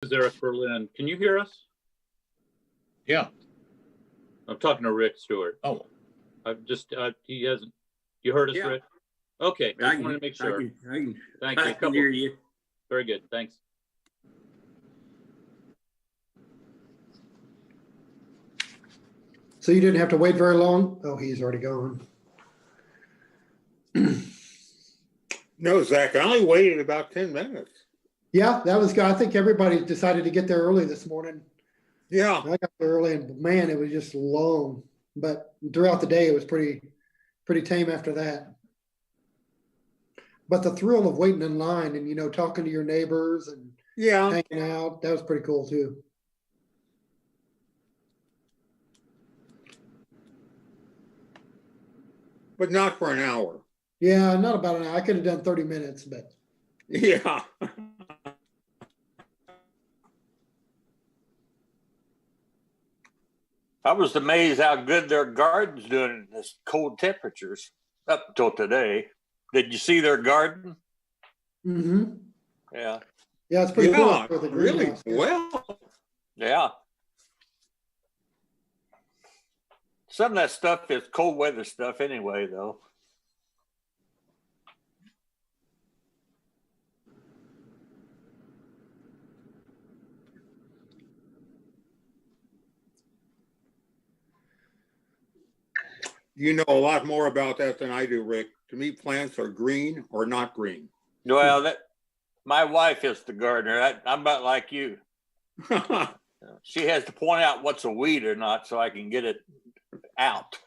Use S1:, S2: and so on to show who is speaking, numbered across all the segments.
S1: Is Eric Berlin? Can you hear us?
S2: Yeah.
S1: I'm talking to Rick Stewart.
S2: Oh.
S1: I've just, he hasn't, you heard us,
S3: Yeah.
S1: Rick? Okay, I just wanted to make sure. Thank you.
S3: I can hear you.
S1: Very good, thanks.
S4: So you didn't have to wait very long? Oh, he's already gone.
S5: No, Zach, I only waited about 10 minutes.
S4: Yeah, that was good. I think everybody decided to get there early this morning.
S5: Yeah.
S4: I got there early and man, it was just long. But throughout the day, it was pretty tame after that. But the thrill of waiting in line and, you know, talking to your neighbors and
S5: Yeah.
S4: hanging out, that was pretty cool too.
S5: But not for an hour.
S4: Yeah, not about an hour. I could have done 30 minutes, but
S5: Yeah.
S6: I was amazed how good their garden's doing in this cold temperatures up until today. Did you see their garden?
S4: mm-hmm.
S6: Yeah.
S4: Yeah, it's pretty cool.
S5: Yeah,
S4: For the
S5: really
S4: greenhouse.
S5: well.
S6: Yeah. Some of that stuff is cold weather stuff anyway, though.
S5: You know a lot more about that than I do, Rick. To me, plants are green or not green.
S6: Well, my wife is the gardener. I'm about like you. She has to point out what's a weed or not so I can get it out.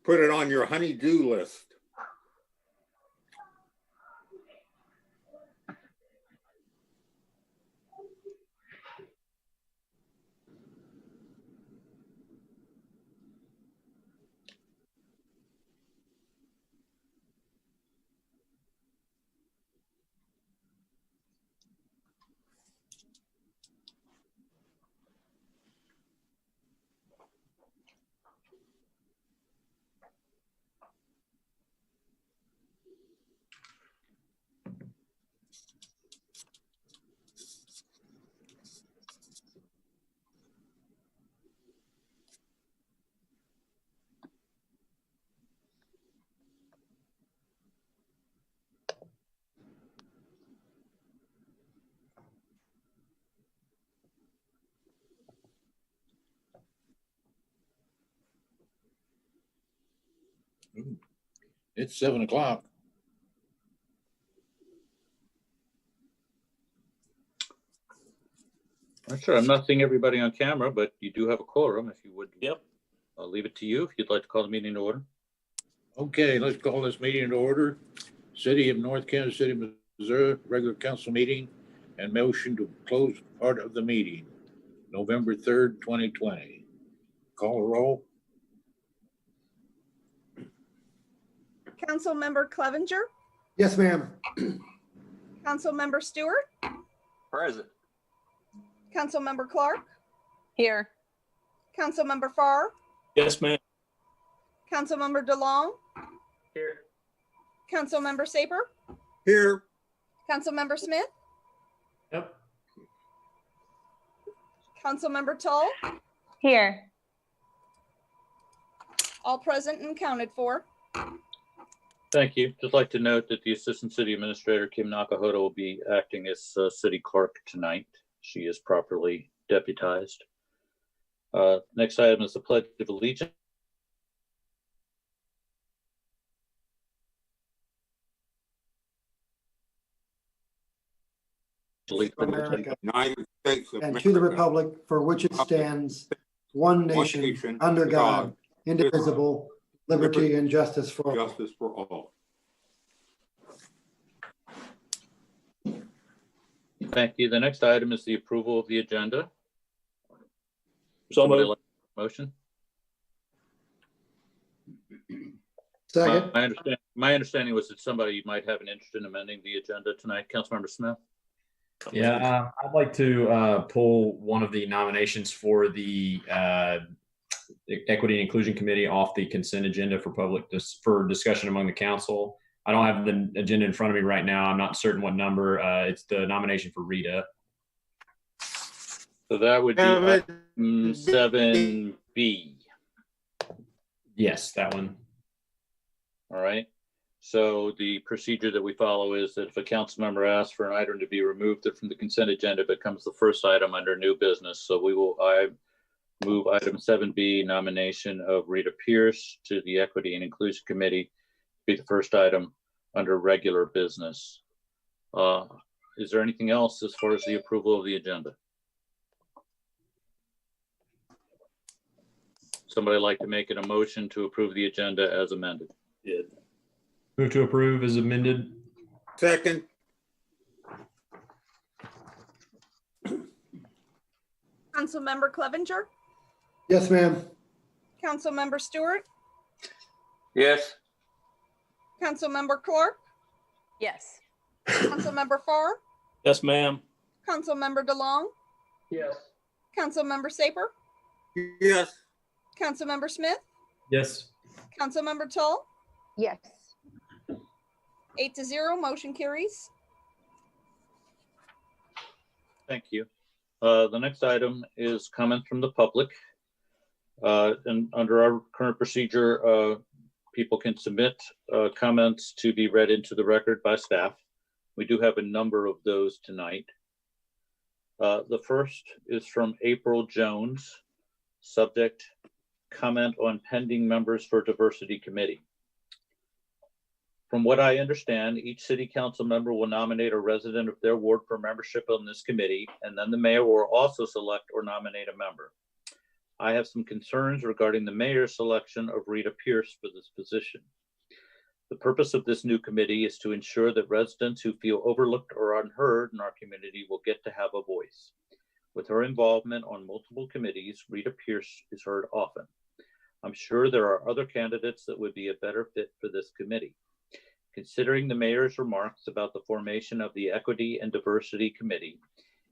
S5: Put it on your honey-do list.
S2: It's 7 o'clock.
S1: I'm sure I'm not seeing everybody on camera, but you do have a quorum if you would.
S6: Yep.
S1: I'll leave it to you if you'd like to call the meeting to order.
S2: Okay, let's call this meeting to order. City of North Kansas City, Missouri, regular council meeting and motion to close part of the meeting, November 3rd, 2020. Call a roll.
S7: Councilmember Clevenger,
S4: yes, ma'am.
S7: Councilmember Stewart,
S6: Present.
S7: Councilmember Clark,
S8: Here.
S7: Councilmember Farr,
S3: Yes, ma'am.
S7: Councilmember DeLong,
S6: Here.
S7: Councilmember Saper,
S5: Here.
S7: Councilmember Smith,
S3: Yep.
S7: Councilmember Tull,
S8: Here.
S7: all present and accounted for.
S1: Thank you. Just like to note that the Assistant City Administrator, Kim Nakahota, will be acting as City Clerk tonight. She is properly deputized. Next item is the Pledge of Allegiance.
S4: America,
S5: United States of
S4: and to the
S5: America,
S4: republic for which it stands, one nation, under God, indivisible, liberty and justice for all.
S5: justice for all.
S1: Thank you. The next item is the approval of the agenda.
S3: So
S1: Somebody
S3: moved.
S1: like a motion?
S4: Second,
S1: My understanding was that somebody might have an interest in amending the agenda tonight. Councilmember Smith?
S9: Yeah, I'd like to pull one of the nominations for the Equity and Inclusion Committee off the consent agenda for discussion among the council. I don't have the agenda in front of me right now. I'm not certain what number. It's the nomination for Rita.
S1: So that would be item 7B.
S9: Yes, that one.
S1: All right. So the procedure that we follow is that if a council member asks for an item to be removed from the consent agenda, it becomes the first item under new business. So I move item 7B, nomination of Rita Pierce to the Equity and Inclusion Committee, be the first item under regular business. Is there anything else as far as the approval of the agenda? Somebody like to make a motion to approve the agenda as amended?
S3: Yeah.
S9: Move to approve as amended.
S5: Second,
S7: Councilmember Clevenger,
S4: Yes, ma'am.
S7: Councilmember Stewart,
S6: Yes.
S7: Councilmember Clark,
S8: Yes.
S7: Councilmember Farr,
S3: Yes, ma'am.
S7: Councilmember DeLong,
S3: Yes.
S7: Councilmember Saper,
S5: yes.
S7: Councilmember Smith,
S9: Yes.
S7: Councilmember Tull,
S8: Yes.
S7: 8-0, motion carries.
S1: Thank you. The next item is comment from the public. And under our current procedure, people can submit comments to be read into the record by staff. We do have a number of those tonight. The first is from April Jones, subject, comment on pending members for diversity committee. From what I understand, each city council member will nominate a resident of their ward for membership on this committee, and then the mayor will also select or nominate a member. I have some concerns regarding the mayor's selection of Rita Pierce for this position. The purpose of this new committee is to ensure that residents who feel overlooked or unheard in our community will get to have a voice. With her involvement on multiple committees, Rita Pierce is heard often. I'm sure there are other candidates that would be a better fit for this committee. Considering the mayor's remarks about the formation of the Equity and Diversity Committee,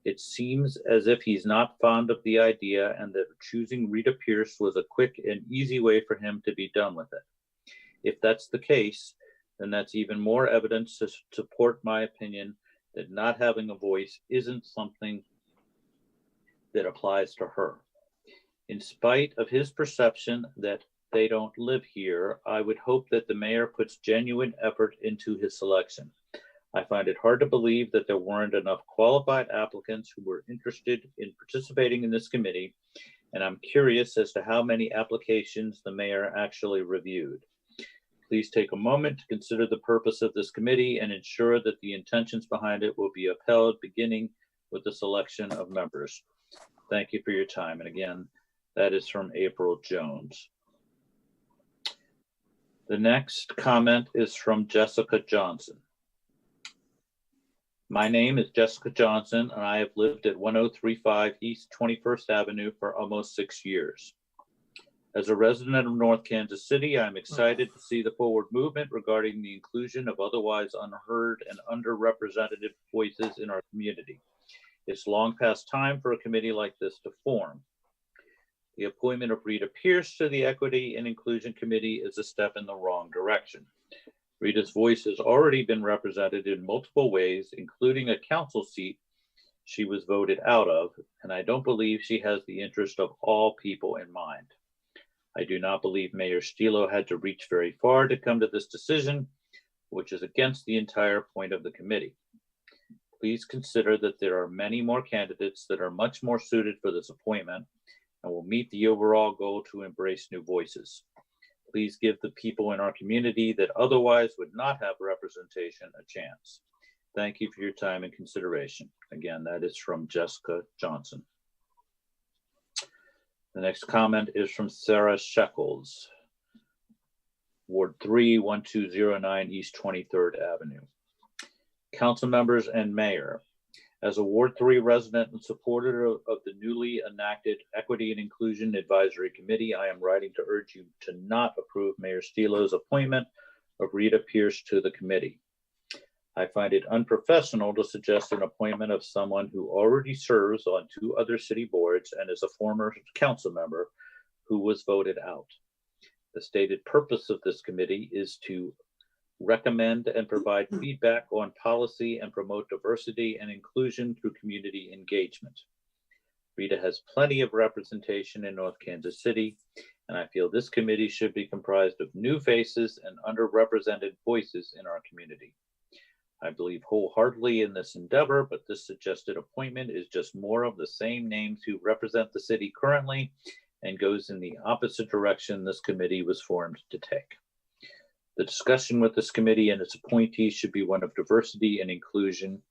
S1: it seems as if he's not fond of the idea and that choosing Rita Pierce was a quick and easy way for him to be done with it. If that's the case, then that's even more evidence to support my opinion that not having a voice isn't something that applies to her. In spite of his perception that they don't live here, I would hope that the mayor puts genuine effort into his selection. I find it hard to believe that there weren't enough qualified applicants who were interested in participating in this committee, and I'm curious as to how many applications the mayor actually reviewed. Please take a moment to consider the purpose of this committee and ensure that the intentions behind it will be upheld, beginning with the selection of members. Thank you for your time. And again, that is from April Jones. The next comment is from Jessica Johnson. My name is Jessica Johnson, and I have lived at 1035 East 21st Avenue for almost 6 years. As a resident of North Kansas City, I'm excited to see the forward movement regarding the inclusion of otherwise unheard and underrepresented voices in our community. It's long past time for a committee like this to form. The appointment of Rita Pierce to the Equity and Inclusion Committee is a step in the wrong direction. Rita's voice has already been represented in multiple ways, including a council seat she was voted out of, and I don't believe she has the interest of all people in mind. I do not believe Mayor Stilo had to reach very far to come to this decision, which is against the entire point of the committee. Please consider that there are many more candidates that are much more suited for this appointment and will meet the overall goal to embrace new voices. Please give the people in our community that otherwise would not have representation a chance. Thank you for your time and consideration. Again, that is from Jessica Johnson. The next comment is from Sarah Shekels, Ward 3, 1209 East 23rd Avenue. Council members and mayor, as a Ward 3 resident and supporter of the newly enacted Equity and Inclusion Advisory Committee, I am writing to urge you to not approve Mayor Stilo's appointment of Rita Pierce to the committee. I find it unprofessional to suggest an appointment of someone who already serves on 2 other city boards and is a former council member who was voted out. The stated purpose of this committee is to recommend and provide feedback on policy, and promote diversity and inclusion through community engagement. Rita has plenty of representation in North Kansas City, and I feel this committee should be comprised of new faces and underrepresented voices in our community. I believe wholeheartedly in this endeavor, but this suggested appointment is just more of the same names who represent the city currently and goes in the opposite direction this committee was formed to take. The discussion with this committee and its appointees should be one of diversity and inclusion.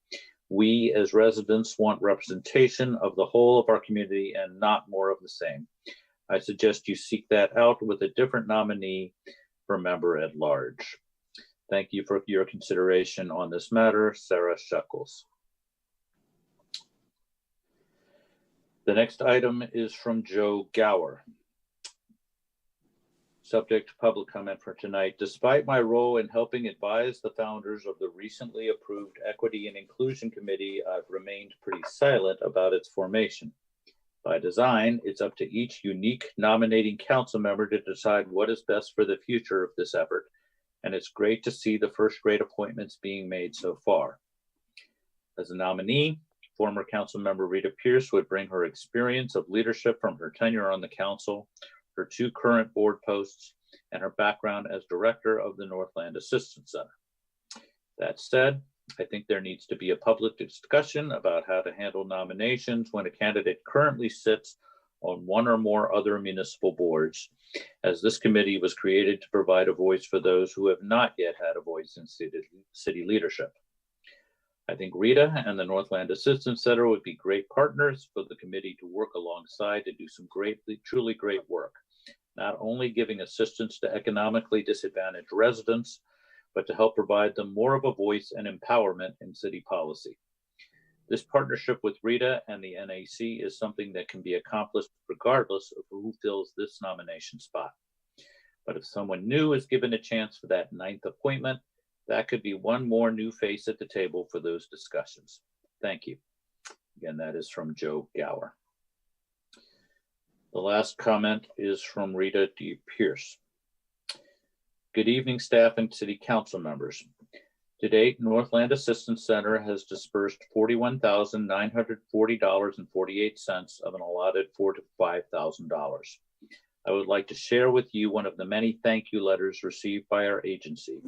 S1: We as residents want representation of the whole of our community and not more of the same. I suggest you seek that out with a different nominee for member at large. Thank you for your consideration on this matter, Sarah Shuckles. The next item is from Joe Gower. Subject to public comment for tonight. Despite my role in helping advise the founders of the recently approved Equity and Inclusion Committee, I've remained pretty silent about its formation. By design, it's up to each unique nominating council member to decide what is best for the future of this effort, and it's great to see the first-rate appointments being made so far. As a nominee, former council member Rita Pierce would bring her experience of leadership from her tenure on the council, her 2 current board posts, and her background as director of the Northland Assistance Center. That said, I think there needs to be a public discussion about how to handle nominations when a candidate currently sits on one or more other municipal boards, as this committee was created to provide a voice for those who have not yet had a voice in city leadership. I think Rita and the Northland Assistance Center would be great partners for the committee to work alongside to do some truly great work, not only giving assistance to economically disadvantaged residents, but to help provide them more of a voice and empowerment in city policy. This partnership with Rita and the NAC is something that can be accomplished regardless of who fills this nomination spot. But if someone new is given a chance for that 9th appointment, that could be one more new face at the table for those discussions. Thank you. Again, that is from Joe Gower. The last comment is from Rita D. Pierce. Good evening, staff and city council members. To date, Northland Assistance Center has dispersed $41,940.48 of an allotted $4,000 to $5,000. I would like to share with you one of the many thank you letters received by our agency.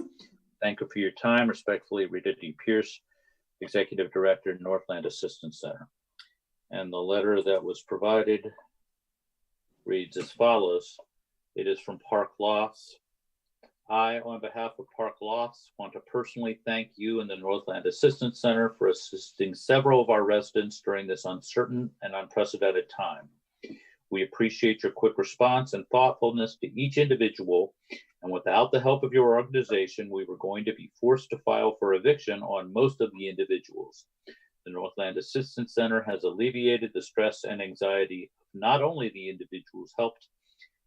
S1: Thank you for your time. Respectfully, Rita D. Pierce, Executive Director, Northland Assistance Center. And the letter that was provided reads as follows. It is from Park Lofts. I, on behalf of Park Lofts, want to personally thank you and the Northland Assistance Center for assisting several of our residents during this uncertain and unprecedented time. We appreciate your quick response and thoughtfulness to each individual, and without the help of your organization, we were going to be forced to file for eviction on most of the individuals. The Northland Assistance Center has alleviated the stress and anxiety of not only the individuals helped,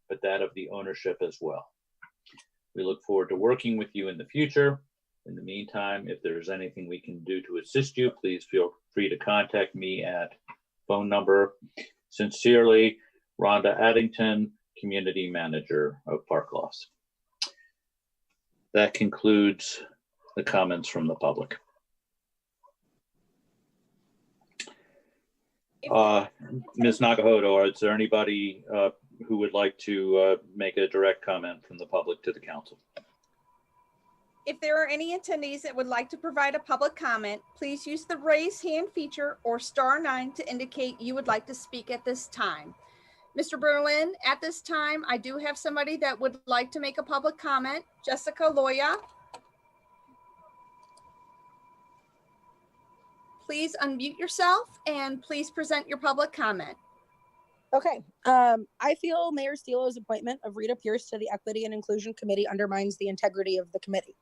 S1: but that of the ownership as well. We look forward to working with you in the future. In the meantime, if there's anything we can do to assist you, please feel free to contact me at phone number. Sincerely, Rhonda Addington, Community Manager of Park Lofts. That concludes the comments from the public. Ms. Nakahodo, is there anybody who would like to make a direct comment from the public to the council?
S7: If there are any attendees that would like to provide a public comment, please use the raise hand feature or *9 to indicate you would like to speak at this time. Mr. Berlin, at this time, I do have somebody that would like to make a public comment. Jessica Loya. Please unmute yourself and please present your public comment.
S10: Okay. I feel Mayor Stelo's appointment of Rita Pierce to the Equity and Inclusion Committee undermines the integrity of the committee.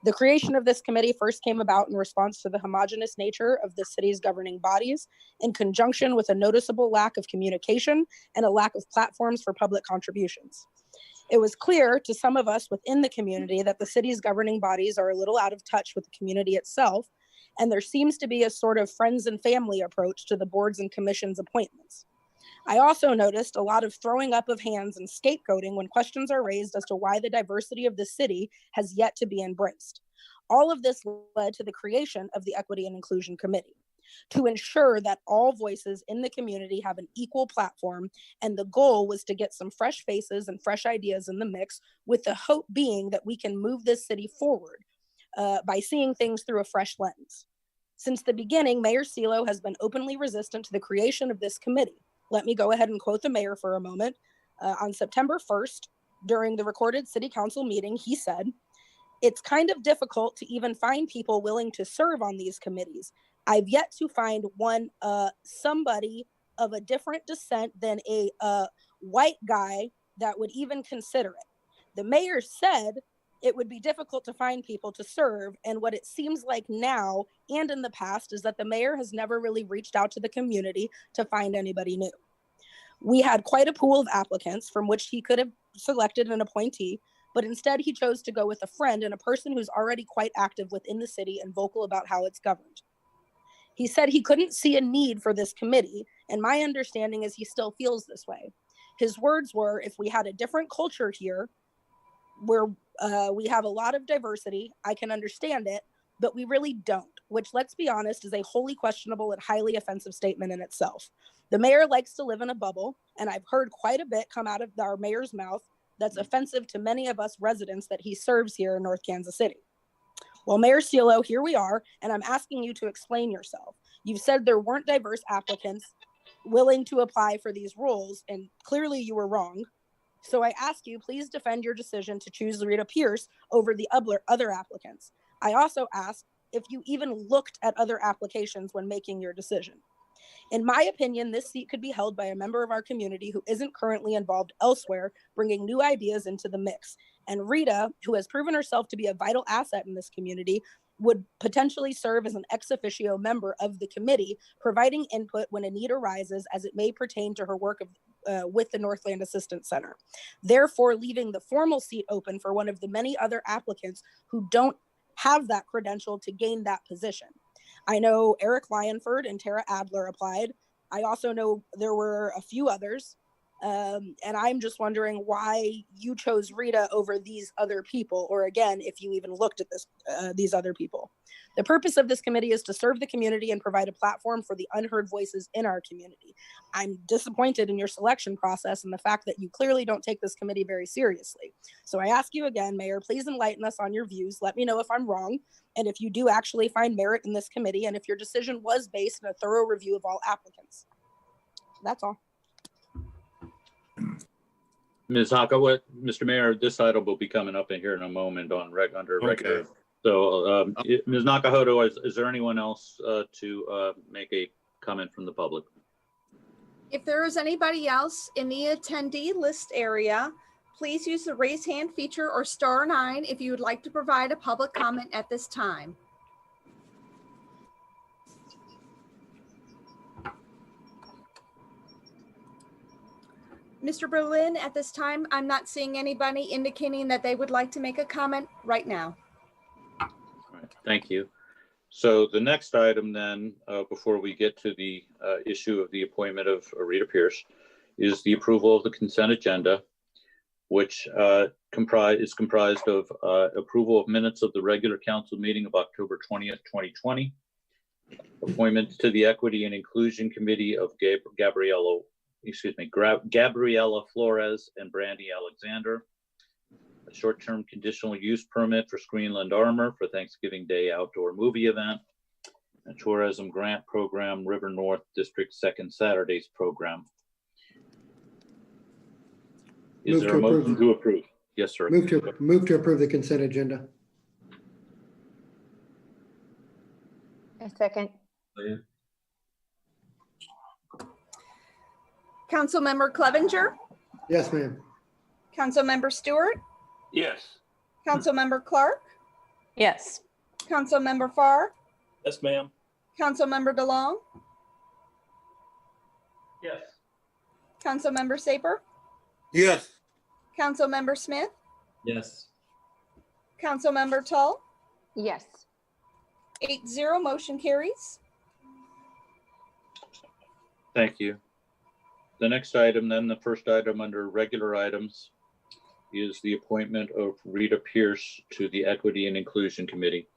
S10: The creation of this committee first came about in response to the homogeneous nature of the city's governing bodies, in conjunction with a noticeable lack of communication and a lack of platforms for public contributions. It was clear to some of us within the community that the city's governing bodies are a little out of touch with the community itself, and there seems to be a sort of friends and family approach to the boards and commissions appointments. I also noticed a lot of throwing up of hands and scapegoating when questions are raised as to why the diversity of the city has yet to be embraced. All of this led to the creation of the Equity and Inclusion Committee to ensure that all voices in the community have an equal platform. And the goal was to get some fresh faces and fresh ideas in the mix, with the hope being that we can move this city forward by seeing things through a fresh lens. Since the beginning, Mayor Selo has been openly resistant to the creation of this committee. Let me go ahead and quote the mayor for a moment. On September 1st, during the recorded city council meeting, he said, "It's kind of difficult to even find people willing to serve on these committees. I've yet to find somebody of a different descent than a white guy that would even consider it." The mayor said it would be difficult to find people to serve. And what it seems like now and in the past is that the mayor has never really reached out to the community to find anybody new. We had quite a pool of applicants from which he could have selected an appointee, but instead he chose to go with a friend and a person who's already quite active within the city and vocal about how it's governed. He said he couldn't see a need for this committee, and my understanding is he still feels this way. His words were, "If we had a different culture here, where we have a lot of diversity, I can understand it, but we really don't," which, let's be honest, is a wholly questionable and highly offensive statement in itself. The mayor likes to live in a bubble, and I've heard quite a bit come out of our mayor's mouth that's offensive to many of us residents that he serves here in North Kansas City. Well, Mayor Selo, here we are, and I'm asking you to explain yourself. You've said there weren't diverse applicants willing to apply for these roles, and clearly you were wrong. So I ask you, please defend your decision to choose Rita Pierce over the other applicants. I also ask if you even looked at other applications when making your decision. In my opinion, this seat could be held by a member of our community who isn't currently involved elsewhere, bringing new ideas into the mix. And Rita, who has proven herself to be a vital asset in this community, would potentially serve as an ex officio member of the committee, providing input when a need arises as it may pertain to her work with the Northland Assistance Center. Therefore, leaving the formal seat open for one of the many other applicants who don't have that credential to gain that position. I know Eric Lionford and Tara Adler applied. I also know there were a few others. And I'm just wondering why you chose Rita over these other people, or again, if you even looked at these other people. The purpose of this committee is to serve the community and provide a platform for the unheard voices in our community. I'm disappointed in your selection process and the fact that you clearly don't take this committee very seriously. So I ask you again, Mayor, please enlighten us on your views. Let me know if I'm wrong, and if you do actually find merit in this committee, and if your decision was based on a thorough review of all applicants. That's all.
S1: Ms. Haka, Mr. Mayor, this item will be coming up in here in a moment on under regular.
S2: Okay.
S1: So, Ms. Nakahodo, is there anyone else to make a comment from the public?
S7: If there is anybody else in the attendee list area, please use the raise hand feature or *9 if you would like to provide a public comment at this time. Mr. Berlin, at this time, I'm not seeing anybody indicating that they would like to make a comment right now.
S1: All right, thank you. So the next item then, before we get to the issue of the appointment of Rita Pierce, is the approval of the consent agenda, which is comprised of approval of minutes of the regular council meeting of October 20th, 2020, appointments to the Equity and Inclusion Committee of Gabriella Flores and Brandy Alexander, a short-term conditional use permit for Screenland Armor for Thanksgiving Day outdoor movie event, a tourism grant program, River North District Second Saturdays program. Is there a motion to approve? Yes, sir.
S4: Move to approve the consent agenda.
S8: A second.
S7: Councilmember Clevenger,
S4: Yes, ma'am.
S7: Councilmember Stewart,
S6: Yes.
S7: Councilmember Clark,
S8: Yes.
S7: Councilmember Farr,
S3: Yes, ma'am.
S7: Councilmember DeLong,
S3: Yes.
S7: Councilmember Saper,
S5: Yes.
S7: Councilmember Smith,
S9: Yes.
S7: Councilmember Tull.
S8: Yes.
S7: 8-0, motion carries.
S1: Thank you. The next item, then the first item under regular items, is the appointment of Rita Pierce to the Equity and Inclusion Committee.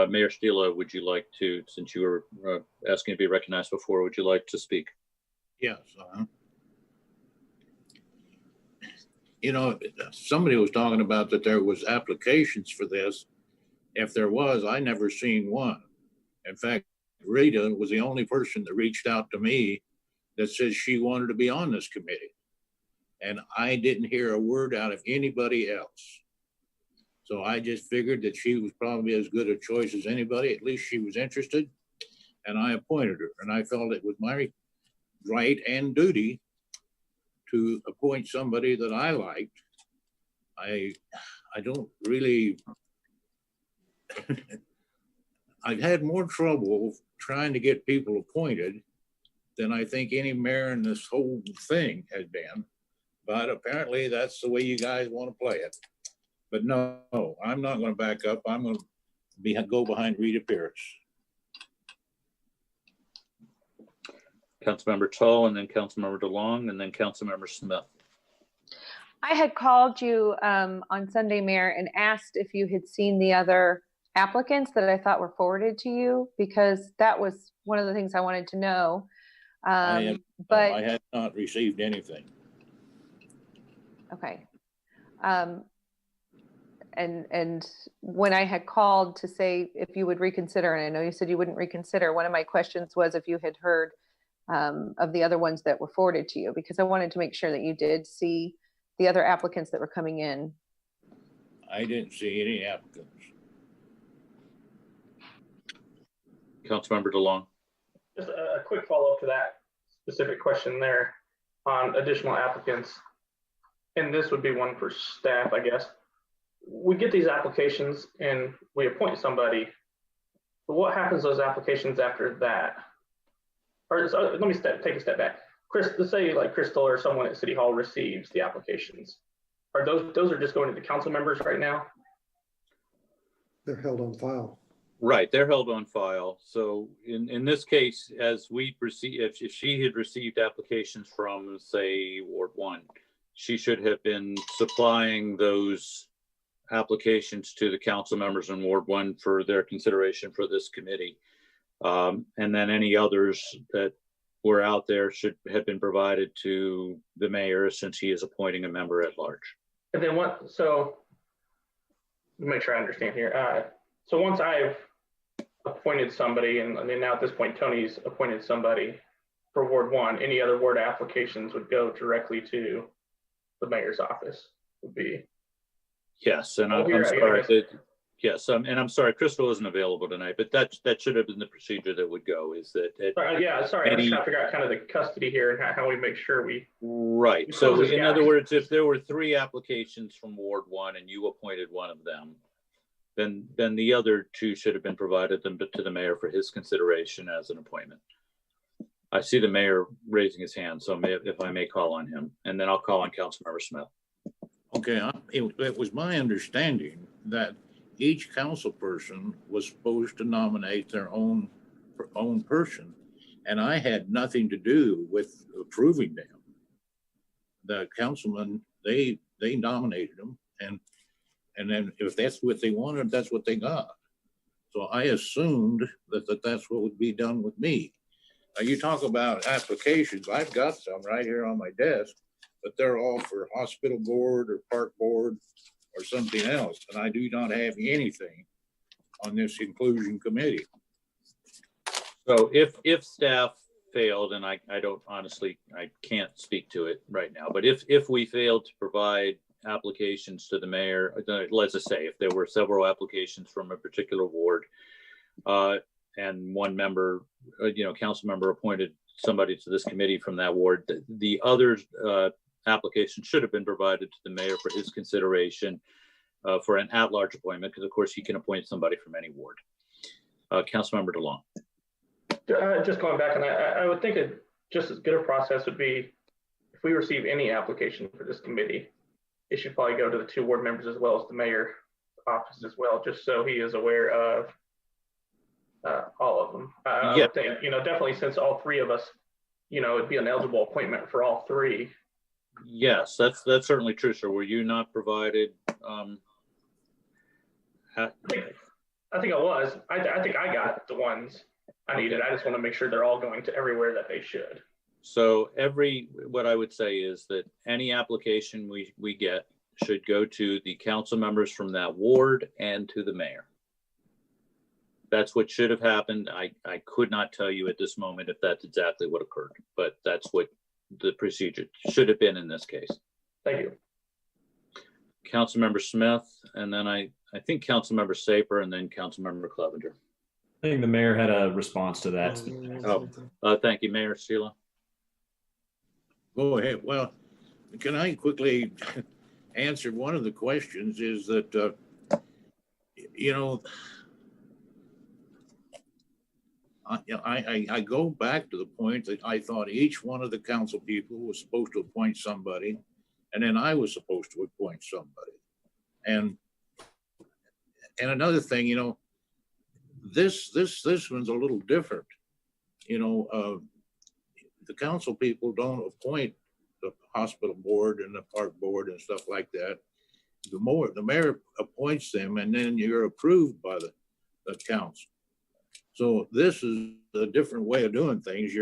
S1: Mayor Stila, would you like to, since you were asking to be recognized before, would you like to speak?
S2: Yes. You know, somebody was talking about that there was applications for this. If there was, I never seen one. In fact, Rita was the only person that reached out to me that said she wanted to be on this committee. And I didn't hear a word out of anybody else. So I just figured that she was probably as good a choice as anybody. At least she was interested. And I appointed her. And I felt it was my right and duty to appoint somebody that I liked. I don't really, I've had more trouble trying to get people appointed than I think any mayor in this whole thing has been. But apparently that's the way you guys want to play it. But no, I'm not going to back up. I'm going to go behind Rita Pierce.
S1: Councilmember Tull, and then Councilmember DeLong, and then Councilmember Smith.
S8: I had called you on Sunday, Mayor, and asked if you had seen the other applicants that I thought were forwarded to you, because that was one of the things I wanted to know.
S2: I had not received anything.
S8: Okay. And when I had called to say if you would reconsider, and I know you said you wouldn't reconsider, one of my questions was if you had heard of the other ones that were forwarded to you, because I wanted to make sure that you did see the other applicants that were coming in.
S2: I didn't see any applicants.
S1: Councilmember DeLong.
S3: Just a quick follow-up to that specific question there on additional applicants. And this would be one for staff, I guess. We get these applications and we appoint somebody, but what happens to those applications after that? Or let me take a step back. Chris, let's say like Crystal or someone at City Hall receives the applications. Are those are just going to the council members right now?
S4: They're held on file.
S1: Right, they're held on file. So in this case, as we receive, if she had received applications from, say, Ward 1, she should have been supplying those applications to the council members in Ward 1 for their consideration for this committee. And then any others that were out there should have been provided to the mayor, since he is appointing a member at large.
S3: And then what, so let me make sure I understand here. So once I've appointed somebody, and then now at this point, Tony's appointed somebody for Ward 1, any other ward applications would go directly to the mayor's office would be.
S1: Yes, and I'm sorry. Yes, and I'm sorry, Crystal isn't available tonight, but that should have been the procedure that would go. Is that
S3: yeah? Sorry, I'm just trying to figure out kind of the custody here and how we make sure we.
S1: Right. So in other words, if there were 3 applications from Ward 1 and you appointed one of them, then the other 2 should have been provided to the mayor for his consideration as an appointment. I see the mayor raising his hand, so if I may call on him, and then I'll call on Councilmember Smith.
S2: Okay, it was my understanding that each council person was supposed to nominate their own person, and I had nothing to do with approving them. The councilmen, they nominated them, and then if that's what they wanted, that's what they got. So I assumed that that's what would be done with me. Now you talk about applications, I've got some right here on my desk, but they're all for hospital board or park board or something else. And I do not have anything on this inclusion committee.
S1: So if staff failed, and I don't honestly, I can't speak to it right now, but if we failed to provide applications to the mayor, let's just say if there were several applications from a particular ward, and one member, council member appointed somebody to this committee from that ward, the other application should have been provided to the mayor for his consideration for an at-large appointment, because of course he can appoint somebody from any ward. Councilmember DeLong.
S3: Just going back, and I would think just as good a process would be if we receive any application for this committee, it should probably go to the 2 ward members as well as the mayor's office as well, just so he is aware of all of them. I would think, definitely since all 3 of us, it'd be an eligible appointment for all three.
S1: Yes, that's certainly true, sir. Were you not provided?
S3: I think I was. I think I got the ones I needed. I just want to make sure they're all going to everywhere that they should.
S1: So what I would say is that any application we get should go to the council members from that ward and to the mayor. That's what should have happened. I could not tell you at this moment if that's exactly what occurred, but that's what the procedure should have been in this case.
S3: Thank you.
S1: Councilmember Smith, and then I think Councilmember Saper, and then Councilmember Clevenger.
S9: I think the mayor had a response to that.
S1: Thank you, Mayor Steele.
S2: Go ahead. Well, can I quickly answer one of the questions? Is that, I go back to the point that I thought each one of the council people was supposed to appoint somebody, and then I was supposed to appoint somebody. And another thing, this one's a little different. The council people don't appoint the hospital board and the park board and stuff like that. The mayor appoints them, and then you're approved by the council. So this is a different way of doing things.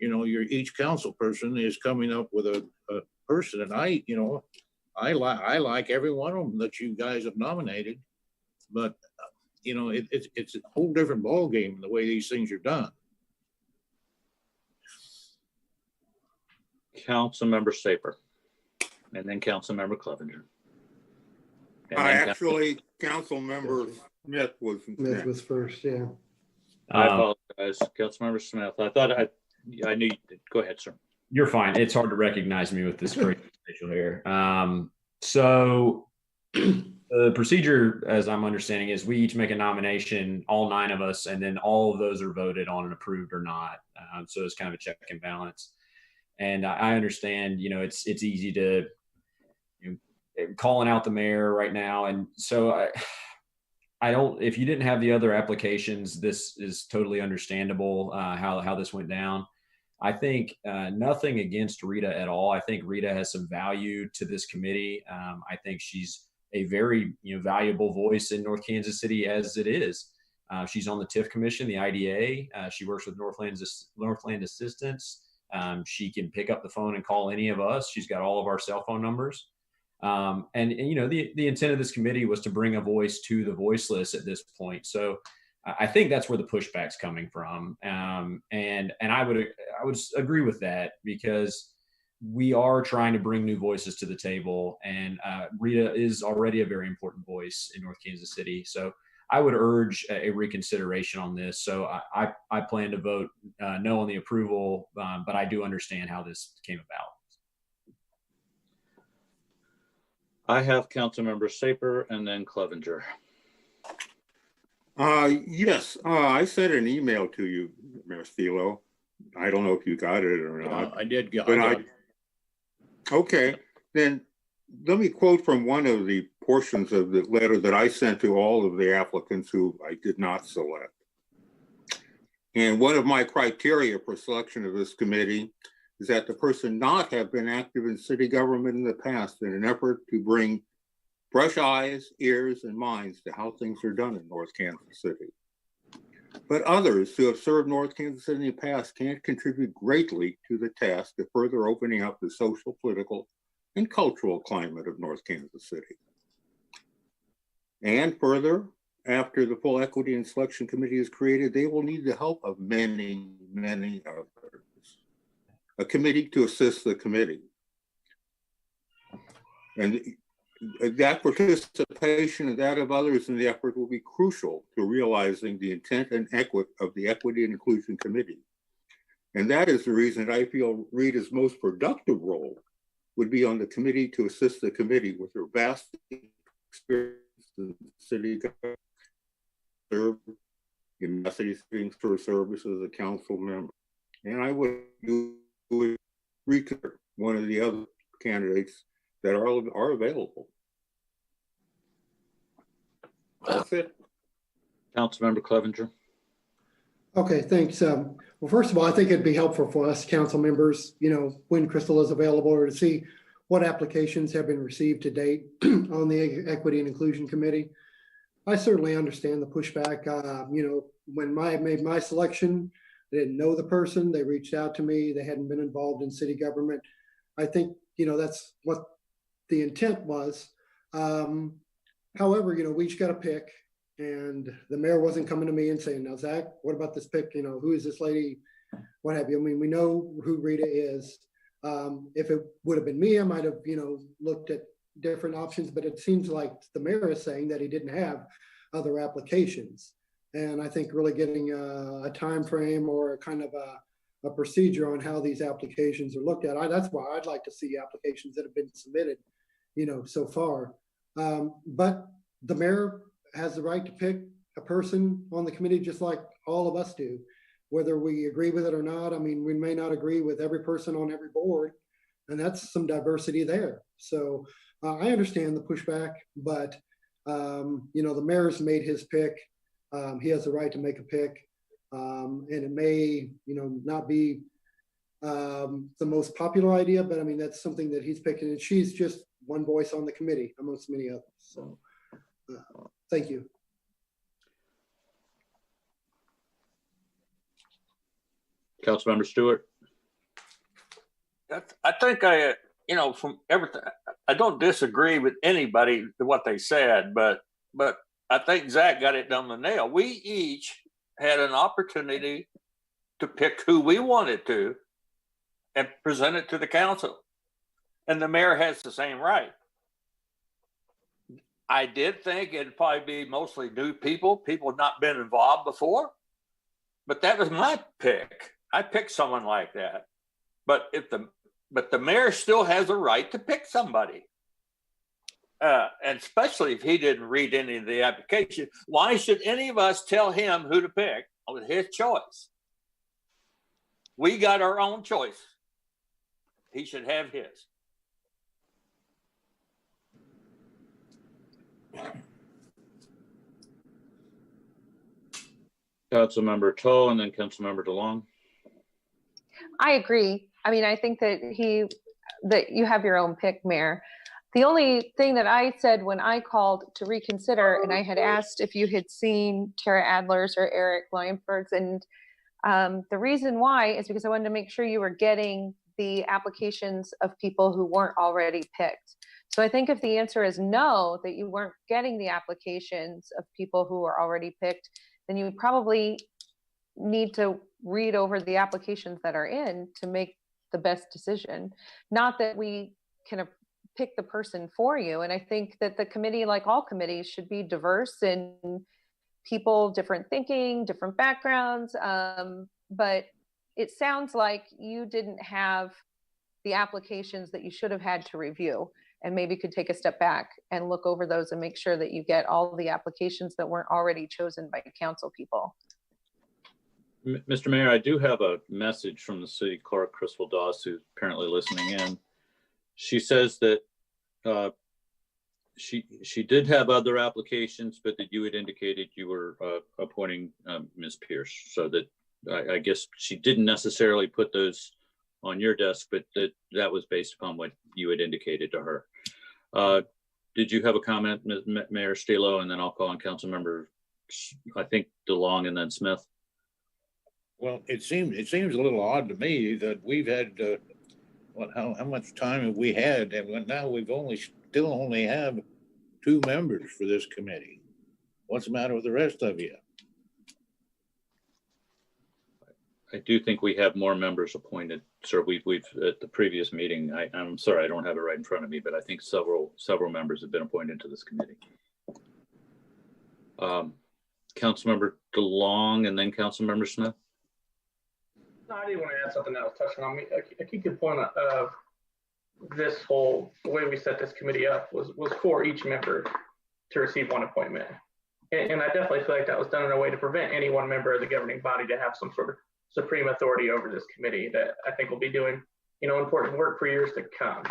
S2: Each council person is coming up with a person, and I like every one of them that you guys have nominated, but it's a whole different ballgame the way these things are done.
S1: Councilmember Saper, and then Councilmember Clevenger.
S5: Actually, Councilmember Smith was
S4: first, yeah.
S1: I apologize, Councilmember Smith. I thought I knew. Go ahead, sir.
S9: You're fine. It's hard to recognize me with this great facial hair. So the procedure, as I'm understanding, is we each make a nomination, all 9 of us, and then all of those are voted on and approved or not. So it's kind of a check and balance. And I understand, it's easy to calling out the mayor right now. And so I don't, if you didn't have the other applications, this is totally understandable how this went down. I think nothing against Rita at all. I think Rita has some value to this committee. I think she's a very valuable voice in North Kansas City as it is. She's on the TIF Commission, the IDA. She works with Northland Assistance. She can pick up the phone and call any of us. She's got all of our cell phone numbers. And the intent of this committee was to bring a voice to the voiceless at this point. So I think that's where the pushback's coming from. And I would agree with that, because we are trying to bring new voices to the table, and Rita is already a very important voice in North Kansas City. So I would urge a reconsideration on this. So I plan to vote no on the approval, but I do understand how this came about.
S1: I have Councilmember Saper and then Clevenger.
S5: Yes, I sent an email to you, Mayor Stilo. I don't know if you got it or not.
S2: I did get it.
S5: Okay, then let me quote from one of the portions of the letter that I sent to all of the applicants who I did not select. And one of my criteria for selection of this committee is that the person not have been active in city government in the past in an effort to bring fresh eyes, ears, and minds to how things are done in North Kansas City. But others who have served North Kansas City in the past can't contribute greatly to the task of further opening up the social, political, and cultural climate of North Kansas City. And further, after the full Equity and Selection Committee is created, they will need the help of many, many others. A committee to assist the committee. And that participation and that of others in the effort will be crucial to realizing the intent and of the Equity and Inclusion Committee. And that is the reason that I feel Rita's most productive role would be on the committee to assist the committee with her vast experience in city government, serve in city for service as a council member. And I would reconsider one of the other candidates that are available. That's it.
S1: Councilmember Clevenger.
S4: Okay, thanks. Well, first of all, I think it'd be helpful for us council members, when Crystal is available, or to see what applications have been received to date on the Equity and Inclusion Committee. I certainly understand the pushback. When I made my selection, I didn't know the person. They reached out to me. They hadn't been involved in city government. I think, that's what the intent was. However, we each got a pick, and the mayor wasn't coming to me and saying, now, Zach, what about this pick? Who is this lady? What have you? I mean, we know who Rita is. If it would have been me, I might have, looked at different options, but it seems like the mayor is saying that he didn't have other applications. And I think really getting a time frame or a kind of a procedure on how these applications are looked at. That's why I'd like to see applications that have been submitted, so far. But the mayor has the right to pick a person on the committee, just like all of us do, whether we agree with it or not. I mean, we may not agree with every person on every board, and that's some diversity there. So I understand the pushback, but the mayor's made his pick. He has the right to make a pick, and it may, not be the most popular idea, but I mean, that's something that he's picking, and she's just one voice on the committee amongst many others. So thank you.
S1: Councilmember Stewart.
S6: I think from everything, I don't disagree with anybody what they said, but I think Zach got it on the nail. We each had an opportunity to pick who we wanted to and present it to the council. And the mayor has the same right. I did think it'd probably be mostly new people not been involved before, but that was my pick. I picked someone like that. But the mayor still has a right to pick somebody. And especially if he didn't read any of the application, why should any of us tell him who to pick? It was his choice. We got our own choice. He should have his.
S1: Councilmember Toll and then Councilmember DeLong.
S8: I agree. I mean, I think that you have your own pick, Mayor. The only thing that I said when I called to reconsider, and I had asked if you had seen Tara Adler's or Eric Leinberg's, and the reason why is because I wanted to make sure you were getting the applications of people who weren't already picked. So I think if the answer is no, that you weren't getting the applications of people who are already picked, then you probably need to read over the applications that are in to make the best decision. Not that we can pick the person for you. And I think that the committee, like all committees, should be diverse in people, different thinking, different backgrounds. But it sounds like you didn't have the applications that you should have had to review, and maybe could take a step back and look over those and make sure that you get all the applications that weren't already chosen by council people.
S1: Mr. Mayor, I do have a message from the city clerk, Crystal Doss, who's apparently listening in. She says that she did have other applications, but that you had indicated you were appointing Ms. Pierce. So that I guess she didn't necessarily put those on your desk, but that was based upon what you had indicated to her. Did you have a comment, Mayor Stilo? And then I'll call on Councilmember, I think DeLong and then Smith.
S2: Well, it seems a little odd to me that we've had how much time have we had, and now we've still only have 2 members for this committee. What's the matter with the rest of you?
S1: I do think we have more members appointed, sir. We've at the previous meeting. I'm sorry, I don't have it right in front of me, but I think several members have been appointed to this committee. Councilmember DeLong and then Councilmember Smith.
S3: No, I didn't want to add something that was touching on me. A key component of this whole, the way we set this committee up was for each member to receive 1 appointment. And I definitely feel like that was done in a way to prevent any one member of the governing body to have some sort of supreme authority over this committee that I think will be doing, important work for years to come.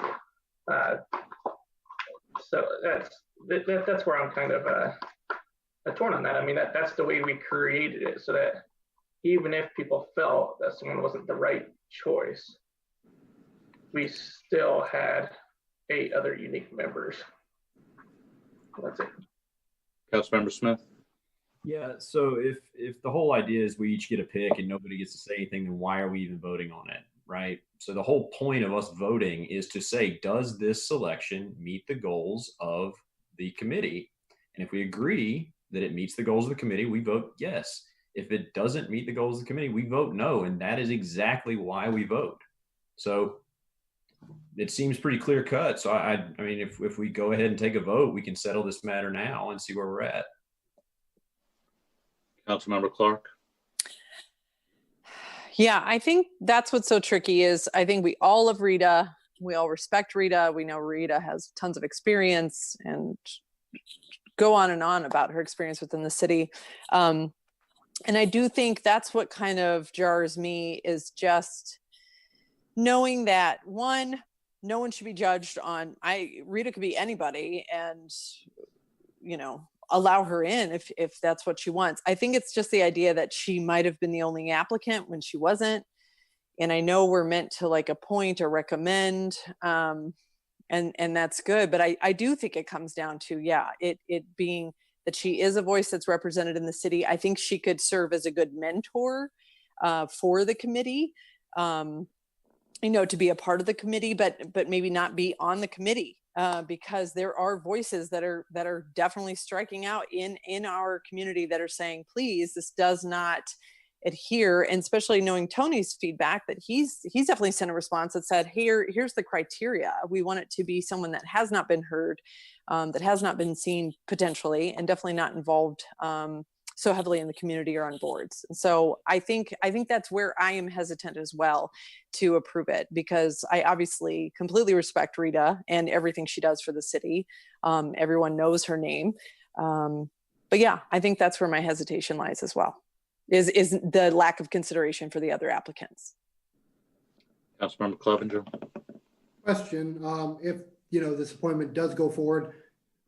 S3: So that's where I'm kind of torn on that. I mean, that's the way we created it, so that even if people felt that someone wasn't the right choice, we still had 8 other unique members. That's it.
S1: Councilmember Smith.
S9: Yeah, so if the whole idea is we each get a pick and nobody gets to say anything, then why are we even voting on it, right? So the whole point of us voting is to say, does this selection meet the goals of the committee? And if we agree that it meets the goals of the committee, we vote yes. If it doesn't meet the goals of the committee, we vote no. And that is exactly why we vote. So it seems pretty clear cut. So I mean, if we go ahead and take a vote, we can settle this matter now and see where we're at.
S1: Councilmember Clark.
S11: Yeah, I think that's what's so tricky is I think we all love Rita. We all respect Rita. We know Rita has tons of experience and go on and on about her experience within the city. And I do think that's what kind of jars me is just knowing that one, no one should be judged on, Rita could be anybody and, you know, allow her in if that's what she wants. I think it's just the idea that she might have been the only applicant when she wasn't. And I know we're meant to like appoint or recommend, and that's good. But I do think it comes down to, yeah, it being that she is a voice that's represented in the city. I think she could serve as a good mentor for the committee, you know, to be a part of the committee, but maybe not be on the committee. Because there are voices that are definitely striking out in our community that are saying, please, this does not adhere. And especially knowing Tony's feedback that he's definitely sent a response that said, here's the criteria. We want it to be someone that has not been heard, that has not been seen potentially, and definitely not involved so heavily in the community or on boards. And so I think that's where I am hesitant as well to approve it, because I obviously completely respect Rita and everything she does for the city. Everyone knows her name. But yeah, I think that's where my hesitation lies as well, is the lack of consideration for the other applicants.
S1: Councilmember Clevenger.
S4: Question, if, you know, this appointment does go forward,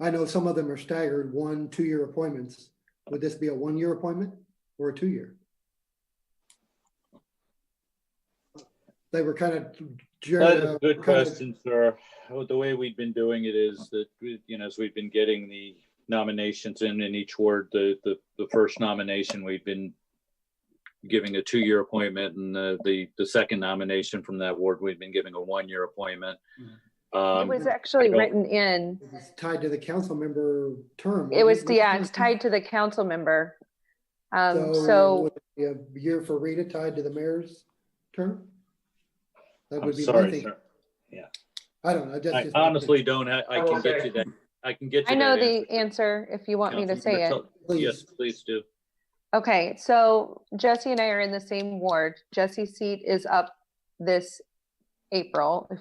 S4: I know some of them are staggered 1-2-year appointments. Would this be a 1-year appointment or a 2-year? They were kind of
S1: That is a good question, sir. The way we've been doing it is that, you know, as we've been getting the nominations in each ward, the first nomination, we've been giving a 2-year appointment, and the second nomination from that ward, we've been giving a 1-year appointment.
S8: It was actually written in.
S4: It was tied to the council member term.
S8: It was, yeah, it's tied to the council member. So
S4: would it be a year for Rita tied to the mayor's term? That would be
S1: sorry,
S4: my thinking.
S1: sir. Yeah.
S4: I don't know.
S1: I honestly don't. I can get you that. I can get you.
S8: I know the answer if you want me to say it.
S1: Yes, please do.
S8: Okay, so Jesse and I are in the same ward. Jesse's seat is up this April, if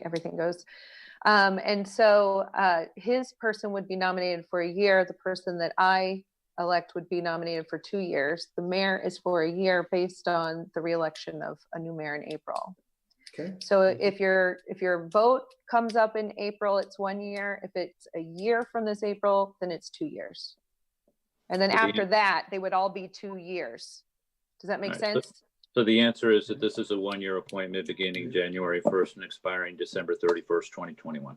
S8: everything goes. And so his person would be nominated for a year. The person that I elect would be nominated for 2 years. The mayor is for a year based on the reelection of a new mayor in April.
S4: Okay.
S8: So if your vote comes up in April, it's 1 year. If it's a year from this April, then it's 2 years. And then after that, they would all be 2 years. Does that make sense?
S1: So the answer is that this is a 1-year appointment beginning January 1st and expiring December 31st, 2021.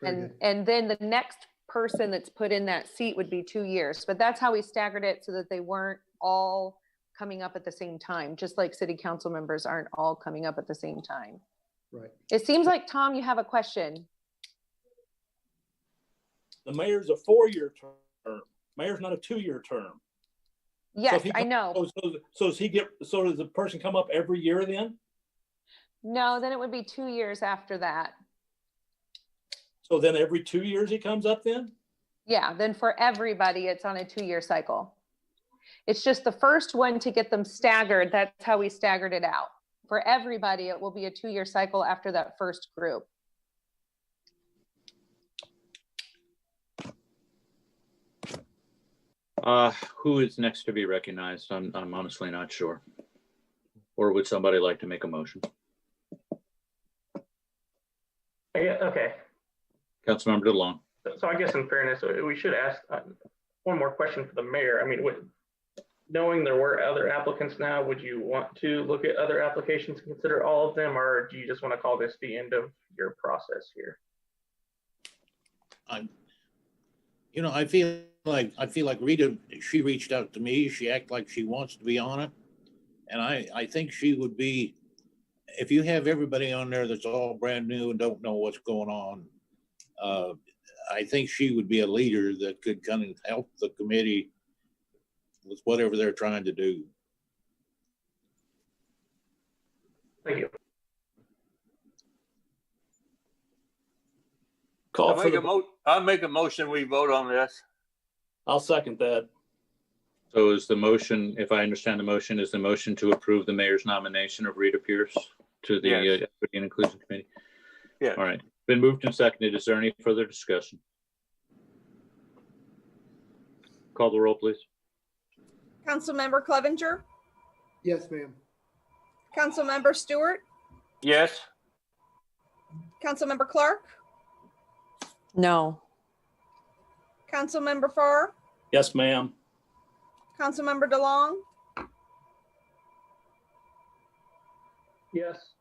S8: And then the next person that's put in that seat would be 2 years. But that's how we staggered it, so that they weren't all coming up at the same time, just like city council members aren't all coming up at the same time.
S4: Right.
S8: It seems like, Tom, you have a question.
S12: The mayor's a 4-year term. Mayor's not a 2-year term.
S8: Yes, I know.
S12: So does the person come up every year then?
S8: No, then it would be 2 years after that.
S12: So then every 2 years he comes up then?
S8: Yeah, then for everybody, it's on a 2-year cycle. It's just the first one to get them staggered. That's how we staggered it out. For everybody, it will be a 2-year cycle after that first group.
S1: Who is next to be recognized? I'm honestly not sure. Or would somebody like to make a motion?
S3: Yeah, okay.
S1: Councilmember DeLong.
S3: So I guess in fairness, we should ask one more question for the mayor. I mean, knowing there were other applicants now, would you want to look at other applications and consider all of them, or do you just want to call this the end of your process here?
S2: I feel like Rita, she reached out to me. She acted like she wants to be on it. And I think she would be, if you have everybody on there that's all brand new and don't know what's going on, I think she would be a leader that could kind of help the committee with whatever they're trying to do.
S3: Thank you.
S6: I'll make a motion, we vote on this.
S12: I'll second that.
S1: So is the motion, if I understand the motion, is the motion to approve the mayor's nomination of Rita Pierce to the
S6: Yes.
S1: Equity and Inclusion Committee?
S6: Yeah.
S1: All right. Been moved and seconded. Is there any further discussion? Call the roll, please.
S7: Councilmember Clevenger,
S4: Yes, ma'am.
S7: Councilmember Stewart,
S6: Yes.
S7: Councilmember Clark,
S11: No.
S7: Councilmember Farr,
S12: Yes, ma'am.
S7: Councilmember DeLong,
S3: Yes.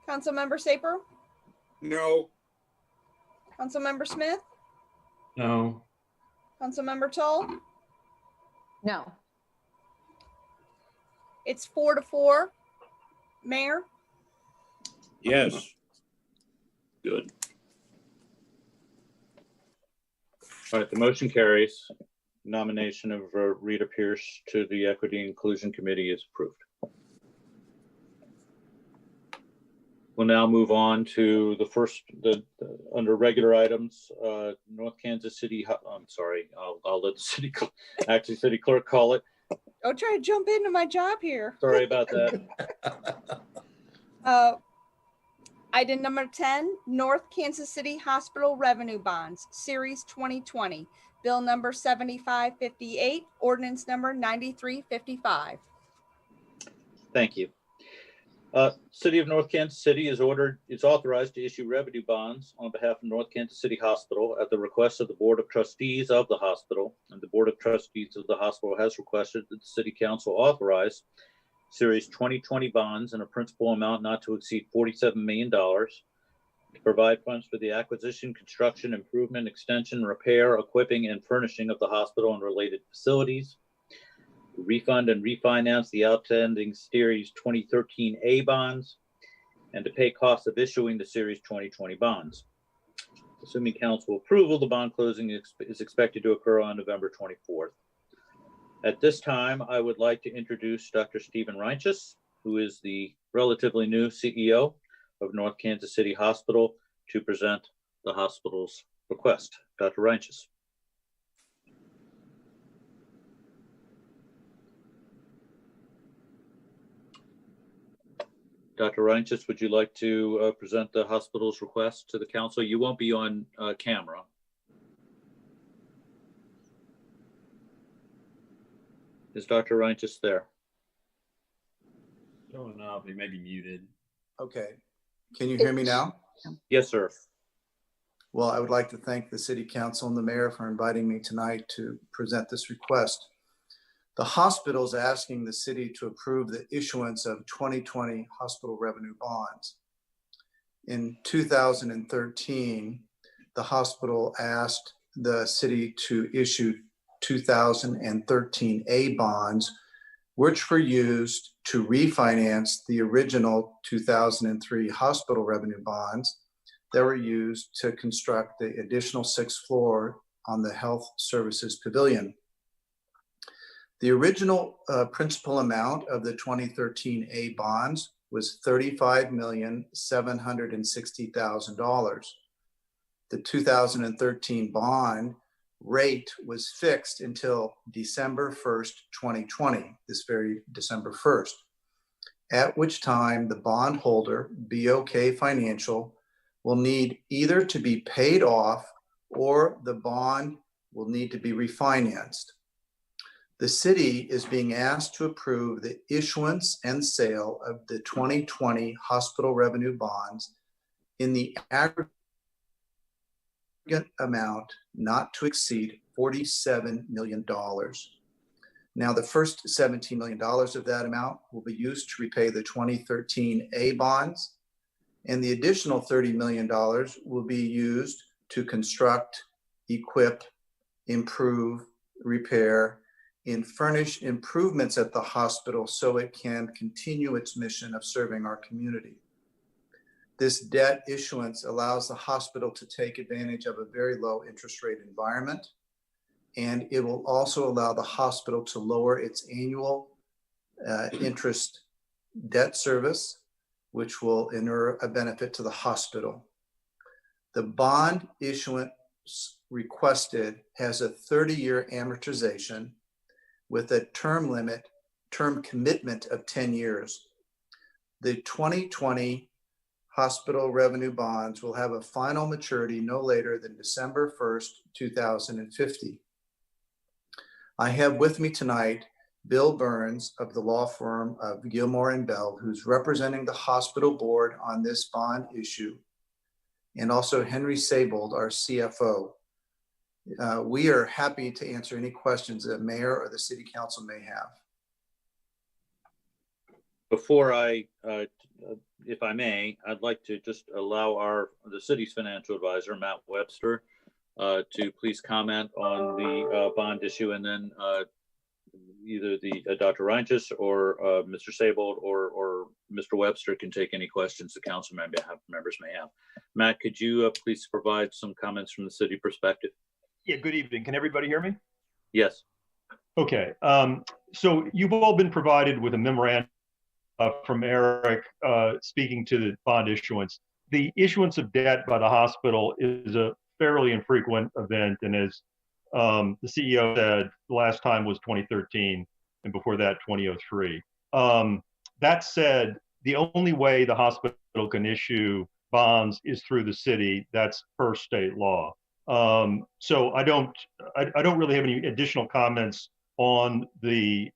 S7: Councilmember Saper,
S5: No.
S7: Councilmember Smith,
S9: No.
S7: Councilmember Tull.
S8: No.
S7: It's 4-4. Mayor,
S2: Yes.
S12: Good.
S1: All right, the motion carries. Nomination of Rita Pierce to the Equity and Inclusion Committee is approved. We'll now move on to the first, under regular items, North Kansas City, I'm sorry, I'll let the city clerk call it.
S7: don't try to jump into my job here.
S1: Sorry about that.
S7: Item number 10, North Kansas City Hospital Revenue Bonds, Series 2020, Bill number 7558, Ordinance number 9355.
S1: Thank you. City of North Kansas City is authorized to issue revenue bonds on behalf of North Kansas City Hospital at the request of the Board of Trustees of the hospital. And the Board of Trustees of the hospital has requested that the City Council authorize Series 2020 bonds in a principal amount not to exceed $47 million to provide funds for the acquisition, construction, improvement, extension, repair, equipping, and furnishing of the hospital and related facilities, refund and refinance the outstanding Series 2013A bonds, and to pay costs of issuing the Series 2020 bonds. Assuming council approval, the bond closing is expected to occur on November 24th. At this time, I would like to introduce Dr. Stephen Reinches, who is the relatively new CEO of North Kansas City Hospital, to present the hospital's request. Dr. Reinches. Dr. Reinches, would you like to present the hospital's request to the council? You won't be on camera. Is Dr. Reinches there?
S9: Showing up, he may be muted.
S13: Okay. Can you hear me now?
S1: Yes, sir.
S13: Well, I would like to thank the City Council and the Mayor for inviting me tonight to present this request. The hospital is asking the city to approve the issuance of 2020 hospital revenue bonds. In 2013, the hospital asked the city to issue 2013A bonds, which were used to refinance the original 2003 hospital revenue bonds that were used to construct the additional 6th floor on the Health Services Pavilion. The original principal amount of the 2013A bonds was $35,760,000. The 2013 bond rate was fixed until December 1st, 2020, this very December 1st, at which time the bondholder, BOK Financial, will need either to be paid off or the bond will need to be refinanced. The city is being asked to approve the issuance and sale of the 2020 hospital revenue bonds in the aggregate amount not to exceed $47 million. Now, the first $17 million of that amount will be used to repay the 2013 A bonds, and the additional $30 million will be used to construct, equip, improve, repair, and furnish improvements at the hospital so it can continue its mission of serving our community. This debt issuance allows the hospital to take advantage of a very low interest rate environment, and it will also allow the hospital to lower its annual interest debt service, which will inure a benefit to the hospital. The bond issuance requested has a 30-year amortization with a term commitment of 10 years. The 2020 hospital revenue bonds will have a final maturity no later than December 1st, 2050. I have with me tonight Bill Burns of the law firm of Gilmore and Bell, who's representing the hospital board on this bond issue, and also Henry Seybold, our CFO. We are happy to answer any questions that mayor or the city council may have.
S1: Before if I may, I'd like to just allow the city's financial advisor, Matt Webster, to please comment on the bond issue, and then either Dr. Reinches or Mr. Seybold or Mr. Webster can take any questions the council members may have. Matt, could you please provide some comments from the city perspective?
S14: Yeah, good evening. Can everybody hear me?
S1: Yes.
S14: Okay. So you've all been provided with a memorandum from Eric speaking to the bond issuance. The issuance of debt by the hospital is a fairly infrequent event, and as the CEO said, the last time was 2013, and before that, 2003. That said, the only way the hospital can issue bonds is through the city. That's per state law. So I don't really have any additional comments on the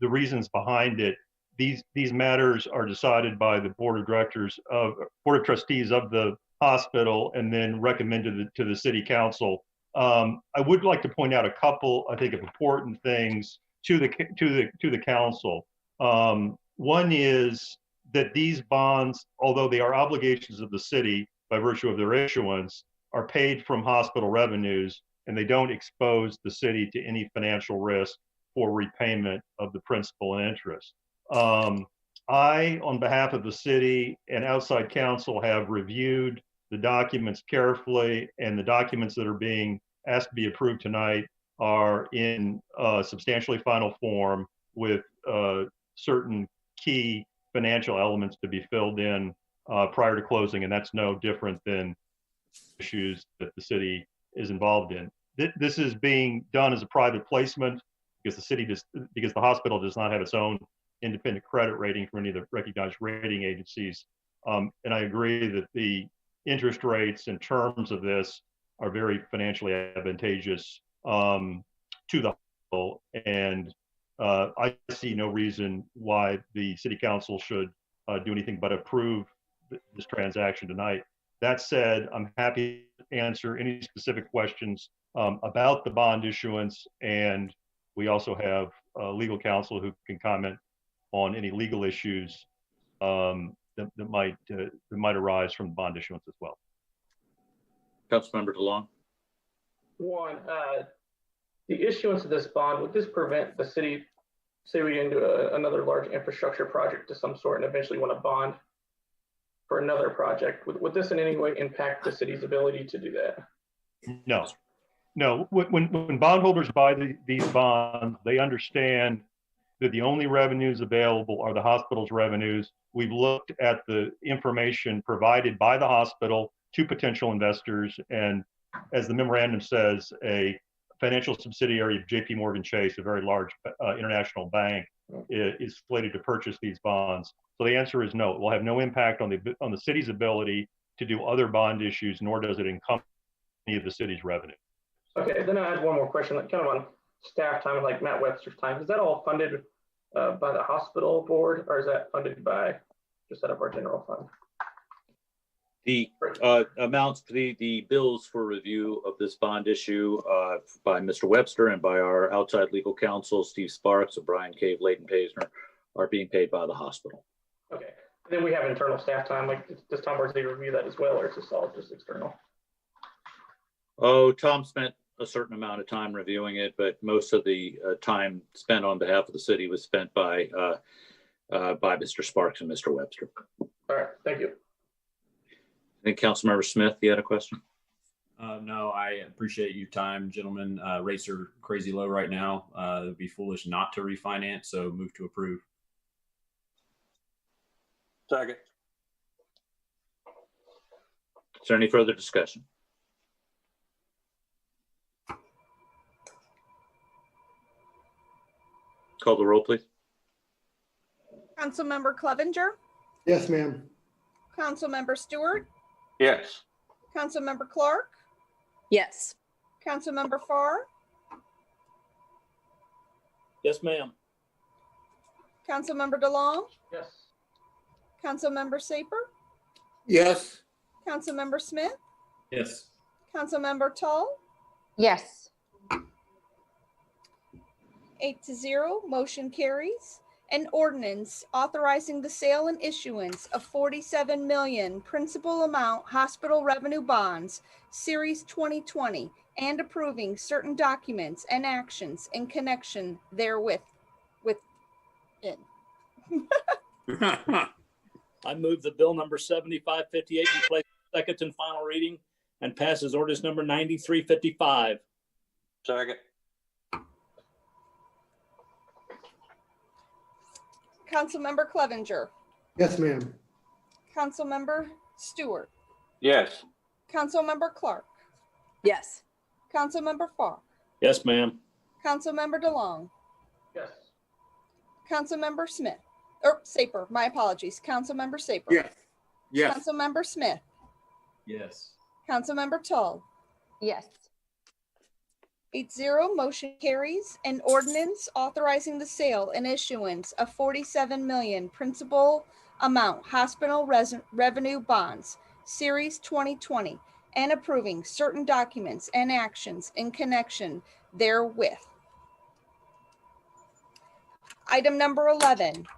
S14: reasons behind it. These matters are decided by the board of trustees of the hospital, and then recommended to the city council. I would like to point out a couple, I think, of important things to the council. One is that these bonds, although they are obligations of the city by virtue of their issuance, are paid from hospital revenues, and they don't expose the city to any financial risk for repayment of the principal and interest. I, on behalf of the city and outside counsel, have reviewed the documents carefully, and the documents that are being asked to be approved tonight are in substantially final form with certain key financial elements to be filled in prior to closing, and that's no different than issues that the city is involved in. This is being done as a private placement because the hospital does not have its own independent credit rating from any of the recognized rating agencies. And I agree that the interest rates and terms of this are very financially advantageous to the hospital, and I see no reason why the city council should do anything but approve this transaction tonight. That said, I'm happy to answer any specific questions about the bond issuance, and we also have legal counsel who can comment on any legal issues that might arise from the bond issuance as well.
S1: Councilmember DeLong.
S3: One, the issuance of this bond, would this prevent the city, say we get into another large infrastructure project of some sort and eventually want a bond for another project, would this in any way impact the city's ability to do that?
S14: No. When bondholders buy these bonds, they understand that the only revenues available are the hospital's revenues. We've looked at the information provided by the hospital to potential investors, and as the memorandum says, a financial subsidiary of JP Morgan Chase, a very large international bank, is slated to purchase these bonds. So the answer is no. It will have no impact on the city's ability to do other bond issues, nor does it encompass any of the city's revenue.
S3: Okay, then I had one more question, like kind of on staff time, like Matt Webster's time. Is that all funded by the hospital board, or is that funded by just out of our general fund?
S1: The amounts, the bills for review of this bond issue by Mr. Webster and by our outside legal counsel, Steve Sparks, Brian Cave, Leighton Paisner, are being paid by the hospital.
S3: Okay. And then we have internal staff time. Like, does Tom Barzee review that as well, or is this all just external?
S1: Oh, Tom spent a certain amount of time reviewing it, but most of the time spent on behalf of the city was spent by Mr. Sparks and Mr. Webster.
S3: All right. Thank you.
S1: I think Councilmember Smith, you had a question?
S9: No, I appreciate your time, gentlemen. Rates are crazy low right now. It would be foolish not to refinance, so move to approve.
S6: Second.
S1: Is there any further discussion? Call the roll, please.
S7: Councilmember Clevenger,
S4: Yes, ma'am.
S7: Councilmember Stewart,
S6: Yes.
S7: Councilmember Clark,
S11: Yes.
S7: Councilmember Farr,
S12: Yes, ma'am.
S7: Councilmember DeLong,
S3: Yes.
S7: Councilmember Saper,
S5: Yes.
S7: Councilmember Smith,
S9: Yes.
S7: Councilmember Tull,
S8: Yes.
S7: 8-0, motion carries. An ordinance authorizing the sale and issuance of 47 million principal amount hospital revenue bonds, Series 2020, and approving certain documents and actions in connection therewith.
S12: I move that bill number 7558 be placed on second and final reading and passes ordinance number 9355.
S6: Second.
S7: Councilmember Clevenger,
S4: Yes, ma'am.
S7: Councilmember Stewart,
S6: Yes.
S7: Councilmember Clark,
S11: Yes.
S7: Councilmember Farr,
S12: Yes, ma'am.
S7: Councilmember DeLong,
S3: Yes.
S7: Councilmember Smith, or Saper, my apologies, Councilmember Saper.
S5: Yes. Yes.
S7: Councilmember Smith,
S9: Yes.
S7: Councilmember Tull,
S8: Yes.
S7: 8-0, motion carries. An ordinance authorizing the sale and issuance of 47 million principal amount hospital revenue bonds, Series 2020, and approving certain documents and actions in connection therewith. Item number 11,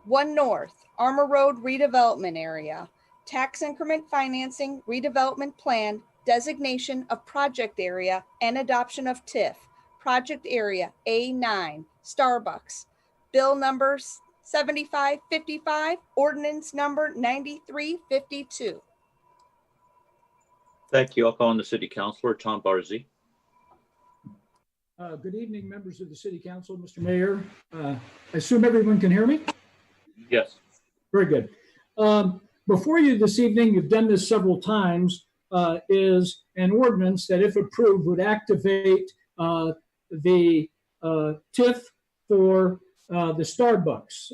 S7: 1 North Armor Road redevelopment area, tax increment financing redevelopment plan, designation of project area and adoption of TIF, project area A9, Starbucks, bill number 7555, ordinance number 9352.
S1: Thank you. I'll call on the city councilor, Tom Barzee.
S15: Good evening, members of the City Council, Mr. Mayor. I assume everyone can hear me?
S1: Yes.
S15: Very good. Before you this evening, you've done this several times, is an ordinance that, if approved, would activate the TIF for the Starbucks.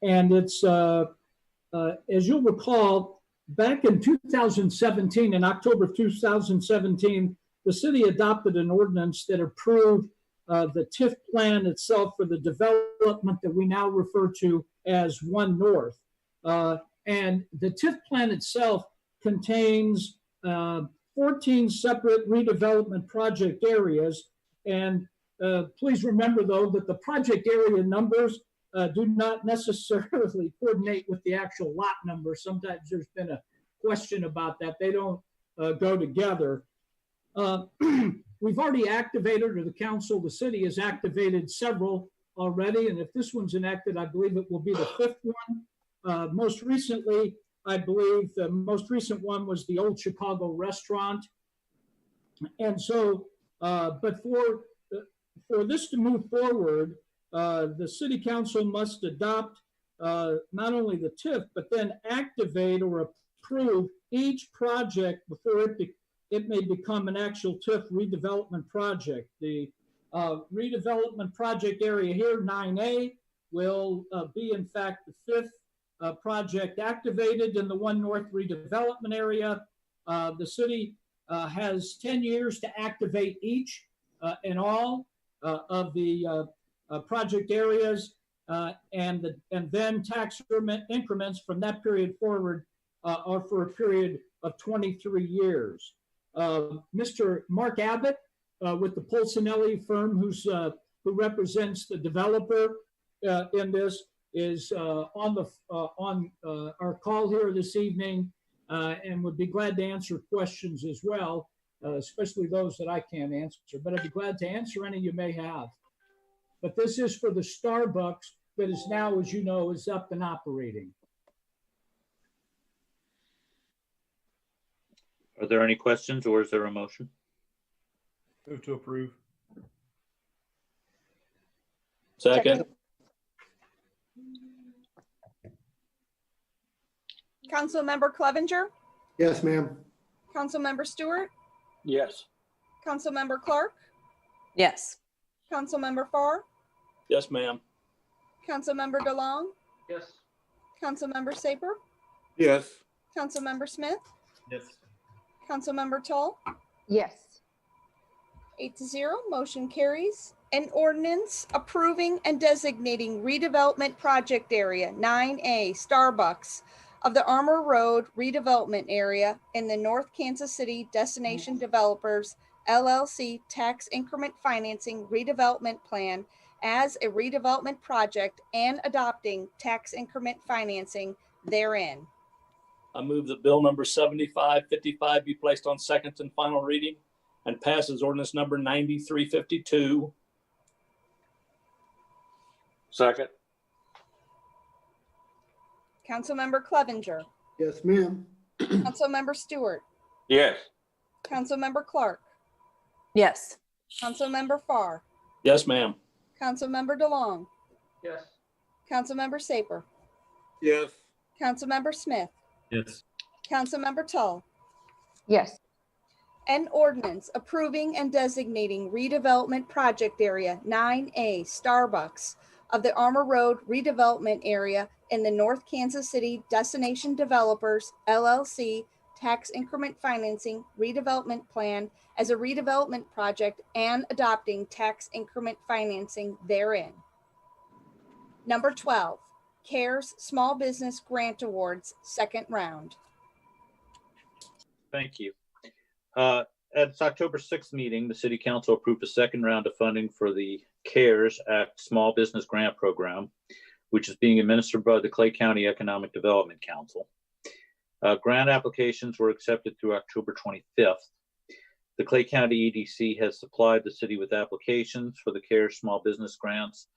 S15: And it's, as you'll recall, back in 2017, in October of 2017, the city adopted an ordinance that approved the TIF plan itself for the development that we now refer to as 1 North. And the TIF plan itself contains 14 separate redevelopment project areas. And please remember, though, that the project area numbers do not necessarily coordinate with the actual lot number. Sometimes there's been a question about that. They don't go together. We've already activated, or the council, the city has activated several already. And if this one's enacted, I believe it will be the 5th one. Most recently, I believe the most recent one was the Old Chicago Restaurant. And so, but for this to move forward, the city council must adopt not only the TIF, but then activate or approve each project before it may become an actual TIF redevelopment project. The redevelopment project area here, 9A, will be in fact the 5th project activated in the 1 North redevelopment area. The city has 10 years to activate each and all of the project areas. and then tax increments from that period forward are for a period of 23 years. Mr. Mark Abbott with the Polsinelli firm, who represents the developer in this, is on our call here this evening, and would be glad to answer questions as well, especially those that I can't answer. But I'd be glad to answer any you may have. But this is for the Starbucks that is now, as you know, is up and operating.
S1: Are there any questions, or is there a motion?
S9: Move to approve.
S12: Second.
S7: Councilmember Clevenger,
S4: Yes, ma'am.
S7: Councilmember Stewart,
S12: Yes.
S7: Councilmember Clark,
S11: Yes.
S7: Councilmember Farr,
S12: Yes, ma'am.
S7: Councilmember DeLong,
S3: Yes.
S7: Councilmember Saper,
S5: Yes.
S7: Councilmember Smith,
S9: Yes.
S7: Councilmember Tull.
S8: Yes.
S7: 8-0, motion carries. An ordinance approving and designating redevelopment project area 9A Starbucks of the Armour Road redevelopment area in the North Kansas City Destination Developers LLC tax increment financing redevelopment plan as a redevelopment project and adopting tax increment financing therein.
S12: I move that bill number 7555 be placed on second and final reading and passes ordinance number 9352.
S6: Second.
S7: Councilmember Clevenger,
S4: Yes, ma'am.
S7: Councilmember Stewart,
S6: Yes.
S7: Councilmember Clark,
S11: Yes.
S7: Councilmember Farr,
S12: Yes, ma'am.
S7: Councilmember DeLong,
S3: Yes.
S7: Councilmember Saper,
S5: Yes.
S7: Councilmember Smith,
S9: Yes.
S7: Councilmember Tull.
S8: Yes.
S7: An ordinance approving and designating redevelopment project area 9A Starbucks of the Armour Road redevelopment area in the North Kansas City Destination Developers LLC tax increment financing redevelopment plan as a redevelopment project and adopting tax increment financing therein. Number 12, CARES Small Business Grant Awards, second round.
S1: Thank you. At its October 6th meeting, the City Council approved a second round of funding for the CARES Act Small Business Grant Program, which is being administered by the Clay County Economic Development Council. Grant applications were accepted through October 25th. The Clay County EDC has supplied the city with applications for the CARES Small Business Grants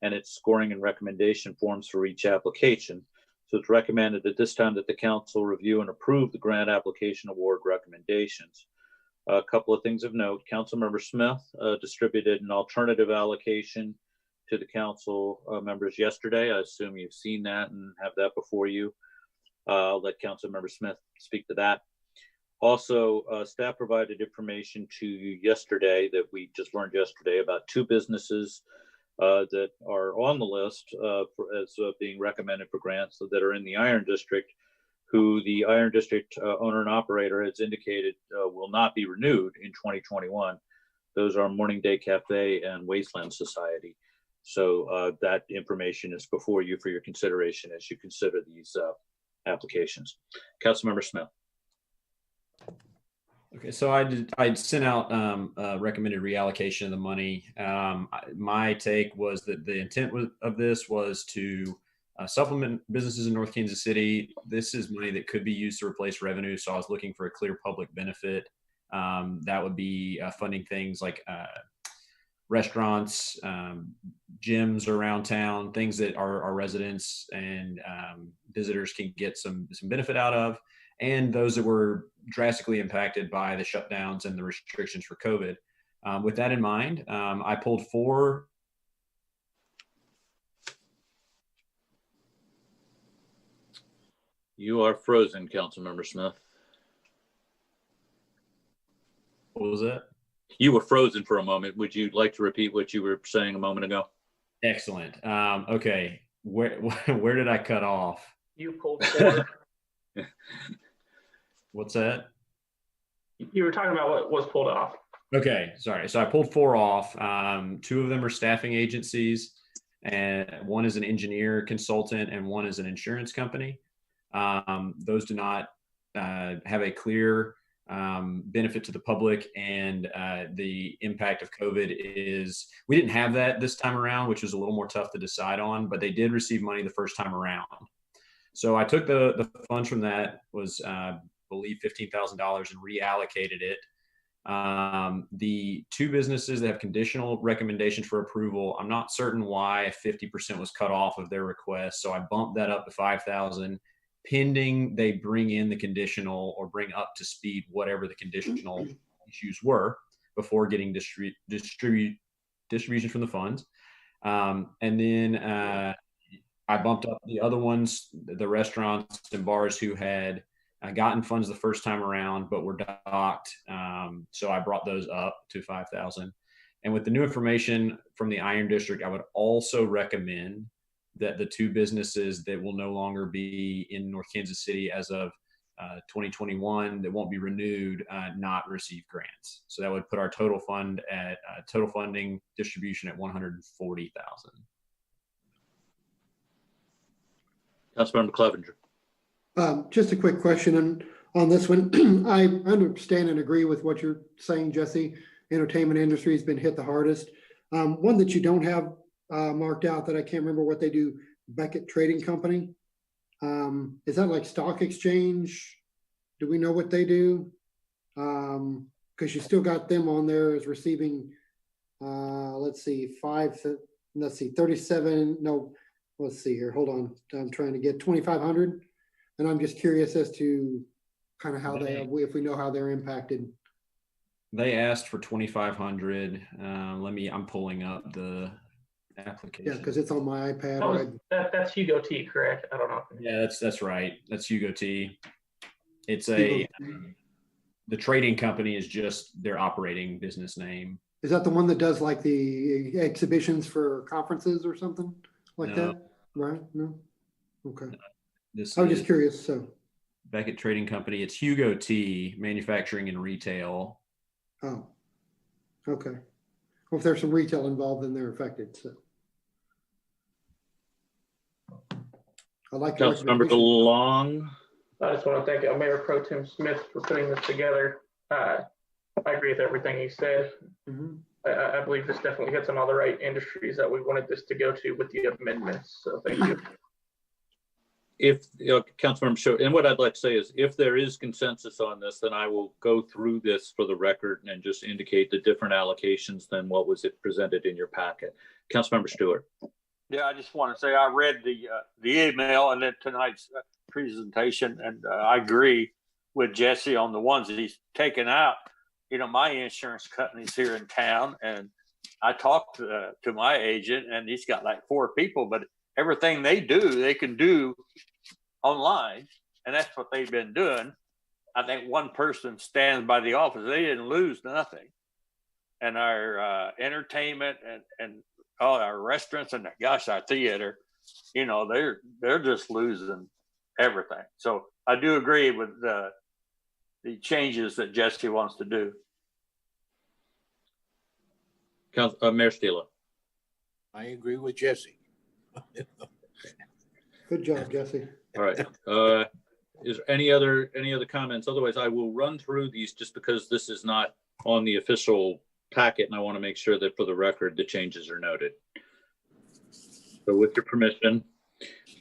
S1: and its scoring and recommendation forms for each application. So it's recommended at this time that the council review and approve the grant application award recommendations. A couple of things of note: Councilmember Smith distributed an alternative allocation to the council members yesterday. I assume you've seen that and have that before you. I'll let Councilmember Smith speak to that. Also, staff provided information to you yesterday that we just learned yesterday about two businesses that are on the list as being recommended for grants that are in the Iron District, who the Iron District owner and operator has indicated will not be renewed in 2021. Those are Morning Day Cafe and Wasteland Society. So that information is before you for your consideration as you consider these applications. Councilmember Smith.
S9: Okay, so I sent out recommended reallocation of the money. My take was that the intent of this was to supplement businesses in North Kansas City. This is money that could be used to replace revenue, so I was looking for a clear public benefit. That would be funding things like restaurants, gyms around town, things that our residents and visitors can get some benefit out of, and those that were drastically impacted by the shutdowns and the restrictions for COVID. With that in mind, I pulled 4.
S1: You are frozen, Councilmember Smith.
S9: What was that?
S1: You were frozen for a moment. Would you like to repeat what you were saying a moment ago?
S9: Excellent. Okay, where did I cut off?
S3: You pulled 4.
S9: What's that?
S3: You were talking about what was pulled off.
S9: Okay, sorry. So I pulled 4 off. 2 of them are staffing agencies, and one is an engineer consultant and one is an insurance company. Those do not have a clear benefit to the public, and the impact of COVID is, we didn't have that this time around, which was a little more tough to decide on, but they did receive money the first time around. So I took the funds from that, was I believe $15,000, and reallocated it. The two businesses that have conditional recommendations for approval, I'm not certain why 50% was cut off of their request, so I bumped that up to 5,000. Pending they bring in the conditional or bring up to speed whatever the conditional issues were before getting distribution from the funds. And then I bumped up the other ones, the restaurants and bars who had gotten funds the first time around but were docked. So I brought those up to 5,000. And with the new information from the Iron District, I would also recommend that the two businesses that will no longer be in North Kansas City as of 2021, that won't be renewed, not receive grants. So that would put our total fund at total funding distribution at 140,000.
S1: Councilmember Clevenger.
S4: Just a quick question on this one. I understand and agree with what you're saying, Jesse. Entertainment industry has been hit the hardest. One that you don't have marked out that I can't remember what they do, Beckett Trading Company. Is that like stock exchange? Do we know what they do? Because you still got them on there as receiving, let's see, 37, no, let's see here, hold on. I'm trying to get 2,500. And I'm just curious as to kind of how if we know how they're impacted.
S9: They asked for 2,500. I'm pulling up the application.
S4: Yeah, because it's on my iPad.
S3: That's Hugo T, correct? I don't know.
S9: Yeah, that's right. That's Hugo T. It's the trading company is just their operating business name.
S4: Is that the one that does like the exhibitions for conferences or something like that? Right? No? Okay. I was just curious. So
S9: Beckett Trading Company, it's Hugo T, manufacturing and retail.
S4: Oh, okay. Well, if there's some retail involved, then they're affected. So I like
S1: Councilmember DeLong.
S3: I just want to thank Mayor Pro Tem Smith for putting this together. I agree with everything he said.
S4: Mm-hmm.
S3: I believe this definitely hits on all the right industries that we wanted this to go to with the amendments. So thank you.
S1: If Councilmember Show, and what I'd like to say is, if there is consensus on this, then I will go through this for the record and just indicate the different allocations than what was presented in your packet. Councilmember Stewart.
S6: Yeah, I just want to say I read the email and then tonight's presentation, and I agree with Jesse on the ones that he's taken out. You know, my insurance company's here in town, and I talked to my agent, and he's got like 4 people, but everything they do, they can do online, and that's what they've been doing. I think one person stands by the office. They didn't lose nothing. And our entertainment and all our restaurants and gosh, our theater, you know, they're just losing everything. So I do agree with the changes that Jesse wants to do.
S1: Mayor Stila.
S2: I agree with Jesse.
S4: Good job, Jesse.
S1: All right. Is there any other comments? Otherwise, I will run through these just because this is not on the official packet, and I want to make sure that for the record the changes are noted. So, with your permission,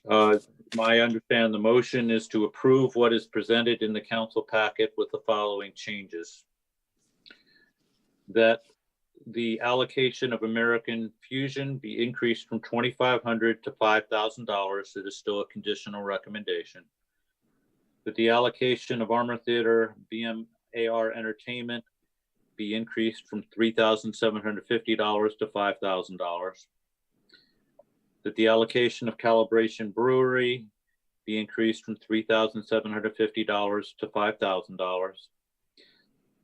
S1: I understand the motion is to approve what is presented in the council packet with the following changes: that the allocation of American Fusion be increased from $2,500 to $5,000. It is still a conditional recommendation. That the allocation of Armour Theater BMAR Entertainment be increased from $3,750 to $5,000. That the allocation of Calibration Brewery be increased from $3,750 to $5,000.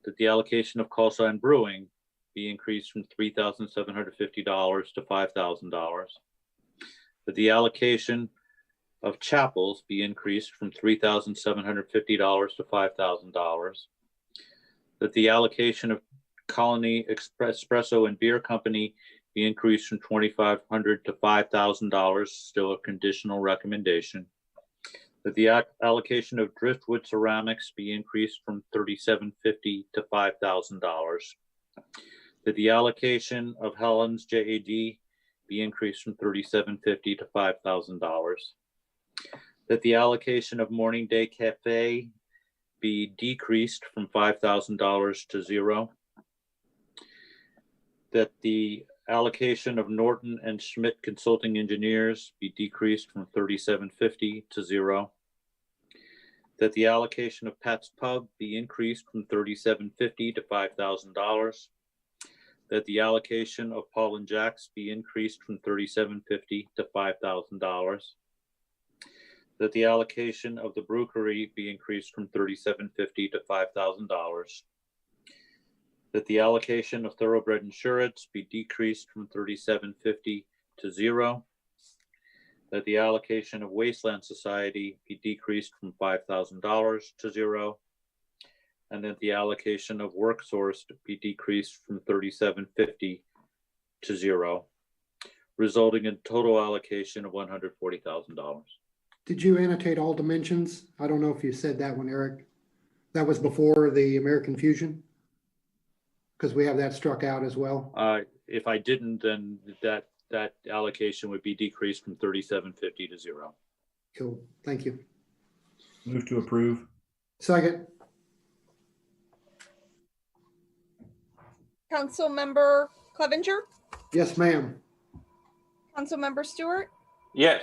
S1: That the allocation of Call Sign Brewing be increased from $3,750 to $5,000. That the allocation of Chapels be increased from $3,750 to $5,000. That the allocation of Colony Espresso and Beer Company be increased from $2,500 to $5,000, still a conditional recommendation. That the allocation of driftwood ceramics be increased from $3,750 to $5,000. That the allocation of Helen's JAD be increased from $3,750 to $5,000. That the allocation of Morning Day Cafe be decreased from $5,000 to $0. That the allocation of Norton and Schmidt Consulting Engineers be decreased from $3,750 to $0. That the allocation of Pat's Pub be increased from $3,750 to $5,000. That the allocation of Paul and Jack's be increased from $3,750 to $5,000. That the allocation of the Brewery be increased from $3,750 to $5,000. That the allocation of Thoroughbred Insurance be decreased from $3,750 to $0. That the allocation of Wasteland Society be decreased from $5,000 to $0. And that the allocation of WorkSource be decreased from $3,750 to $0, resulting in total allocation of $140,000.
S4: Did you annotate all dimensions? I don't know if you said that one, Eric. That was before the American Fusion? Because we have that struck out as well.
S1: If I didn't, then that allocation would be decreased from $3,750 to $0.
S4: Cool, thank you.
S9: Move to approve.
S4: Second.
S7: Councilmember Clevenger,
S4: Yes, ma'am.
S7: Councilmember Stewart,
S6: Yes.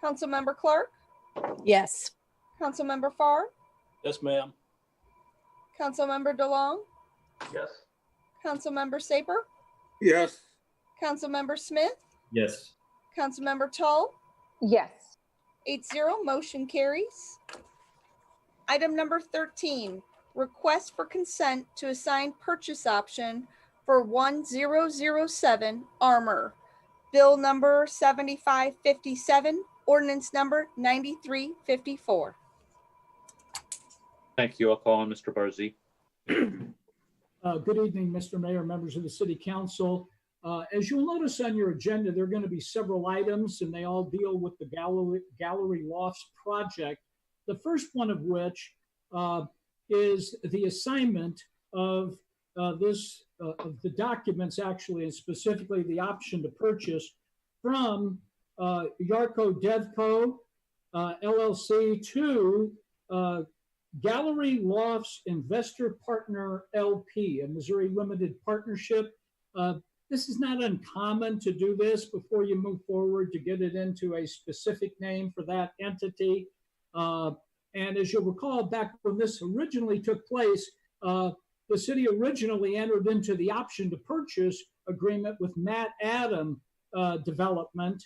S7: Councilmember Clark,
S11: Yes.
S7: Councilmember Farr,
S12: Yes, ma'am.
S7: Councilmember DeLong,
S3: Yes.
S7: Councilmember Saper,
S5: Yes.
S7: Councilmember Smith,
S9: Yes.
S7: Councilmember Tull,
S8: Yes.
S7: 8-0, motion carries. Item number 13, request for consent to assign purchase option for 1007 Armor. Bill number 7557, ordinance number 9354.
S1: Thank you. I'll call on Mr. Barzee.
S15: Good evening, Mr. Mayor, members of the City Council. As you'll notice on your agenda, there are going to be several items, and they all deal with the Gallery Lofts project. The first one of which is the assignment of the documents, actually, and specifically the option to purchase from Yarko Devco LLC to Gallery Lofts Investor Partner LP, a Missouri limited partnership. This is not uncommon to do this before you move forward to get it into a specific name for that entity. And as you'll recall, back when this originally took place, the city originally entered into the option to purchase agreement with Matt Adam Development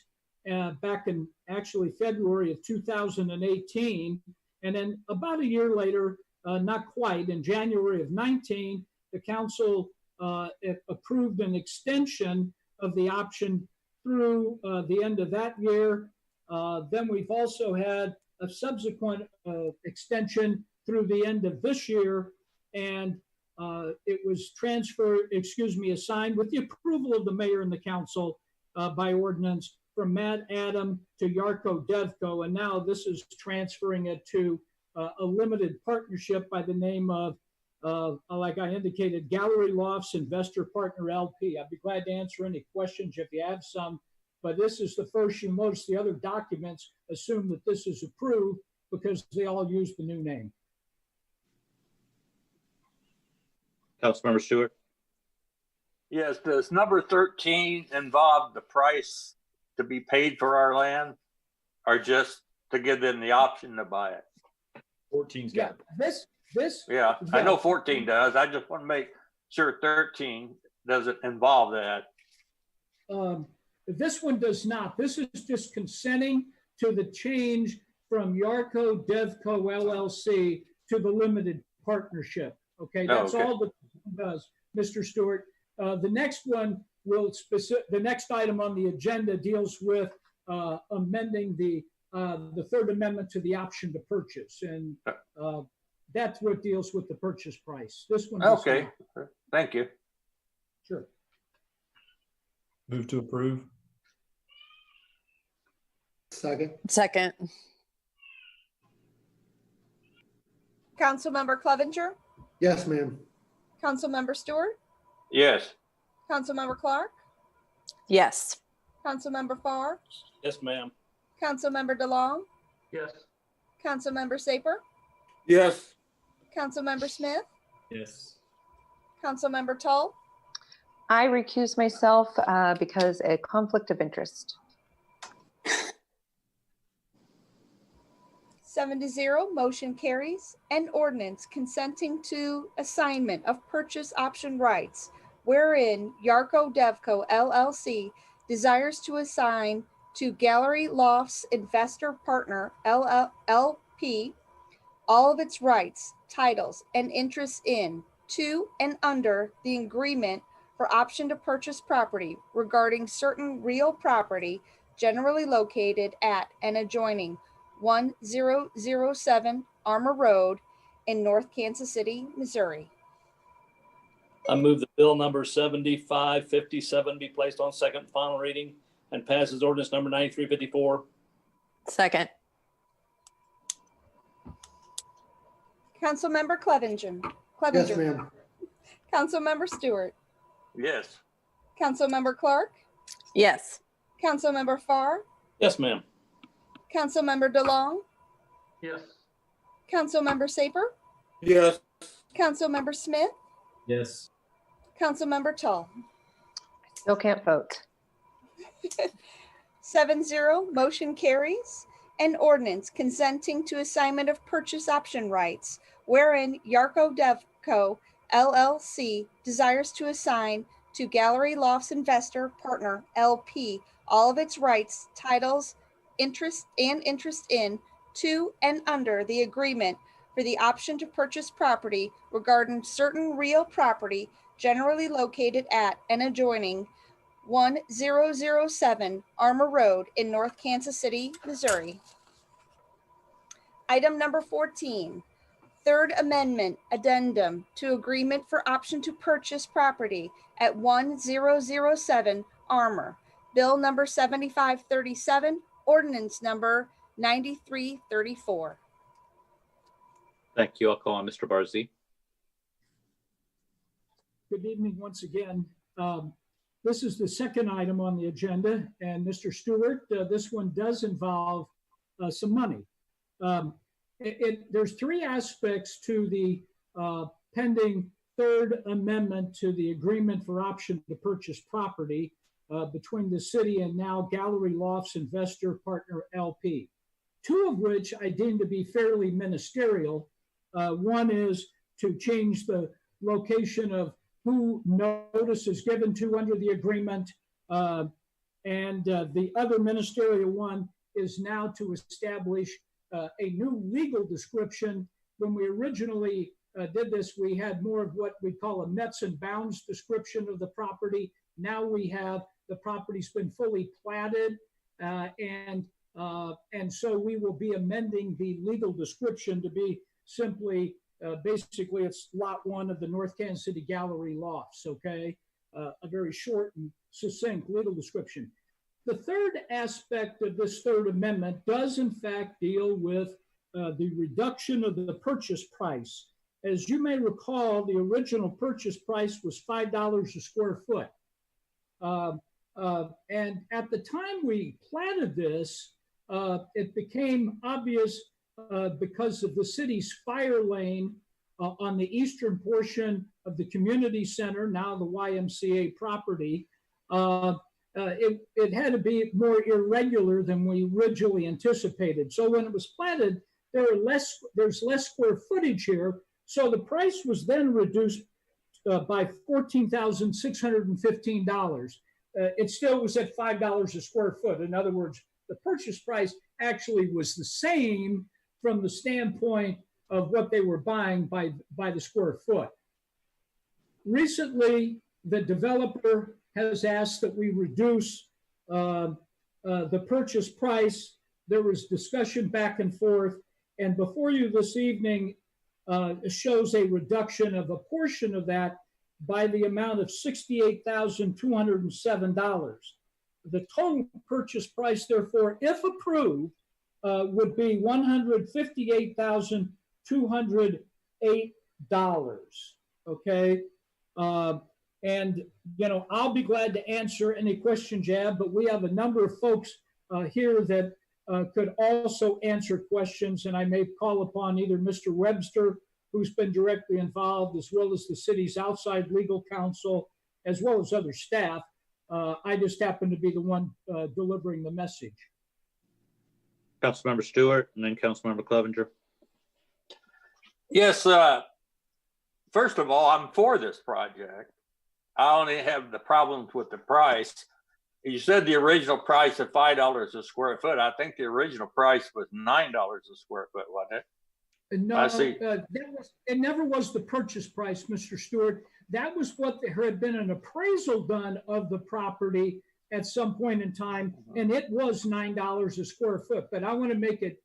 S15: back in actually February of 2018. And then about a year later, not quite, in January of 19, the council approved an extension of the option through the end of that year. Then we've also had a subsequent extension through the end of this year, and it was assigned with the approval of the mayor and the council by ordinance from Matt Adam to Yarko Devco, and now this is transferring it to a limited partnership by the name of, like I indicated, Gallery Lofts Investor Partner LP. I'd be glad to answer any questions if you have some, but this is the first. You'll notice the other documents assume that this is approved because they all use the new name.
S1: Councilmember Stewart.
S6: Yes, does number 13 involve the price to be paid for our land, or just to give them the option to buy it?
S9: 14's
S15: Yeah,
S9: got
S15: this.
S6: Yeah, I know 14 does. I just want to make sure 13 doesn't involve that.
S15: This one does not. This is just consenting to the change from Yarko Devco LLC to the limited partnership. Okay, that's all that does, Mr. Stewart. The next one the next item on the agenda deals with amending the third amendment to the option to purchase, and that's what deals with the purchase price. This one.
S6: Okay, thank you.
S15: Sure.
S9: Move to approve.
S4: Second.
S11: Second.
S7: Councilmember Clevenger,
S4: Yes, ma'am.
S7: Councilmember Stewart,
S6: Yes.
S7: Councilmember Clark,
S11: Yes.
S7: Councilmember Farr,
S12: Yes, ma'am.
S7: Councilmember DeLong,
S3: Yes.
S7: Councilmember Saper,
S5: Yes.
S7: Councilmember Smith,
S9: Yes.
S7: Councilmember Tull,
S8: I recuse myself because a conflict of interest.
S7: 7-0, motion carries. An ordinance consenting to assignment of purchase option rights wherein Yarko Devco LLC desires to assign to Gallery Lofts Investor Partner LP all of its rights, titles, and interests in, to, and under the agreement for option to purchase property regarding certain real property generally located at and adjoining 1007 Armour Road in North Kansas City, Missouri.
S12: I move that bill number 7557 be placed on second and final reading and passes ordinance number 9354.
S11: Second.
S7: Councilmember Clevenger.
S4: Yes, ma'am.
S7: Councilmember Stewart.
S6: Yes.
S7: Councilmember Clark.
S11: Yes.
S7: Councilmember Farr.
S12: Yes, ma'am.
S7: Councilmember DeLong.
S3: Yes.
S7: Councilmember Saper.
S5: Yes.
S7: Councilmember Smith.
S9: Yes.
S7: Councilmember Tull.
S8: Still can't vote.
S7: 7-0, motion carries. An ordinance consenting to assignment of purchase option rights wherein Yarko Devco LLC desires to assign to Gallery Lofts Investor Partner LP all of its rights, titles, interest in, to, and under the agreement for the option to purchase property regarding certain real property generally located at and adjoining 1007 Armour Road in North Kansas City, Missouri. Item number 14, Third Amendment Addendum to Agreement for Option to Purchase Property at 1007 Armour. Bill number 7537, ordinance number 9334.
S1: Thank you. I'll call on Mr. Barzee.
S15: Good evening once again. This is the second item on the agenda, and Mr. Stewart, this one does involve some money. There's three aspects to the pending Third Amendment to the Agreement for Option to Purchase Property between the city and now Gallery Lofts Investor Partner LP, two of which I deem to be fairly ministerial. One is to change the location of who notice is given to under the agreement. And the other ministerial one is now to establish a new legal description. When we originally did this, we had more of what we call a Mets and bounds description of the property. Now we have the property's been fully platted, and so we will be amending the legal description to be simply basically it's lot one of the North Kansas City Gallery Lofts, okay? A very short and succinct legal description. The third aspect of this Third Amendment does in fact deal with the reduction of the purchase price. As you may recall, the original purchase price was $5 a square foot. And at the time we platted this, it became obvious because of the city's fire lane on the eastern portion of the community center, now the YMCA property. It had to be more irregular than we originally anticipated. So when it was platted, there's less square footage here. So the price was then reduced by $14,615. It still was at $5 a square foot. In other words, the purchase price actually was the same from the standpoint of what they were buying by the square foot. Recently, the developer has asked that we reduce the purchase price. There was discussion back and forth, and before you this evening shows a reduction of a portion of that by the amount of $68,207. The total purchase price, therefore, if approved, would be $158,208. Okay. And, you know, I'll be glad to answer any questions you have, but we have a number of folks here that could also answer questions, and I may call upon either Mr. Webster, who's been directly involved, as well as the city's outside legal counsel, as well as other staff. I just happen to be the one delivering the message.
S1: Councilmember Stewart and then Councilmember Clevenger.
S6: Yes, first of all, I'm for this project. I only have the problems with the price. You said the original price of $5 a square foot. I think the original price was $9 a square foot, wasn't it?
S15: No,
S6: I see.
S15: It never was the purchase price, Mr. Stewart. That was what there had been an appraisal done of the property at some point in time, and it was $9 a square foot. But I want to make it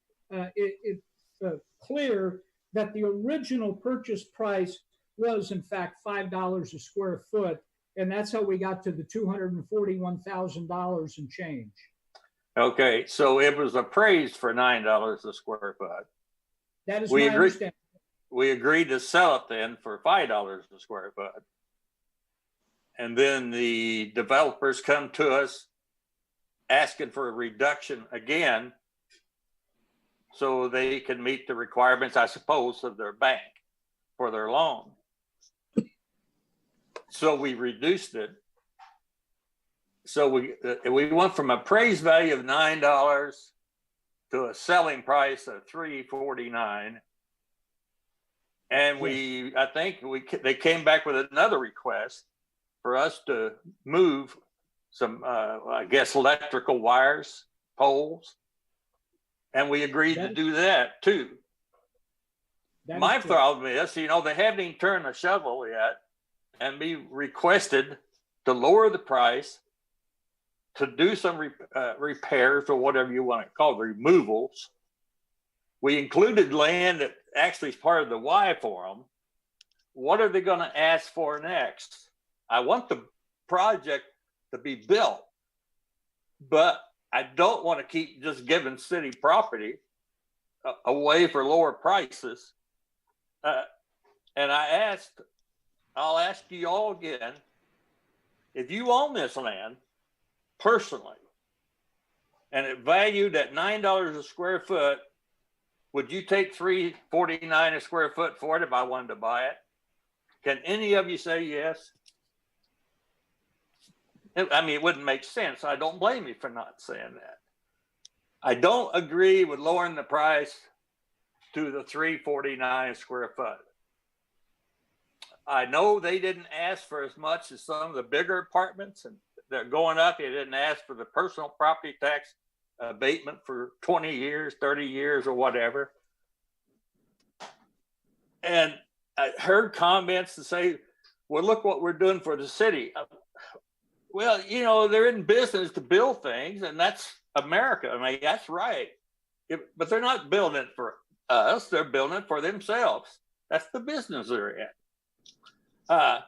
S15: clear that the original purchase price was, in fact, $5 a square foot, and that's how we got to the $241,000 and change.
S6: Okay, so it was appraised for $9 a square foot.
S15: That is my understanding.
S6: We agreed to sell it then for $5 a square foot. And then the developers come to us asking for a reduction again so they can meet the requirements, I suppose, of their bank for their loan. So we reduced it. So we went from appraised value of $9 to a selling price of $349. And they came back with another request for us to move some, I guess, electrical wires, poles. And we agreed to do that too. My problem is, you know, they haven't even turned the shovel yet, and we requested to lower the price to do some repairs or whatever you want to call it, removals. We included land that actually is part of the Y for them. What are they going to ask for next? I want the project to be built, but I don't want to keep just giving city property away for lower prices. And I'll ask you all again, if you own this land personally, and it valued at $9 a square foot, would you take $349 a square foot for it if I wanted to buy it? Can any of you say yes? I mean, it wouldn't make sense. I don't blame you for not saying that. I don't agree with lowering the price to the $349 a square foot. I know they didn't ask for as much as some of the bigger apartments, and they're going up. They didn't ask for the personal property tax abatement for 20 years, 30 years, or whatever. And I heard comments to say, well, look what we're doing for the city. Well, you know, they're in business to build things, and that's America. I mean, that's right. But they're not building it for us. They're building it for themselves. That's the business they're in. I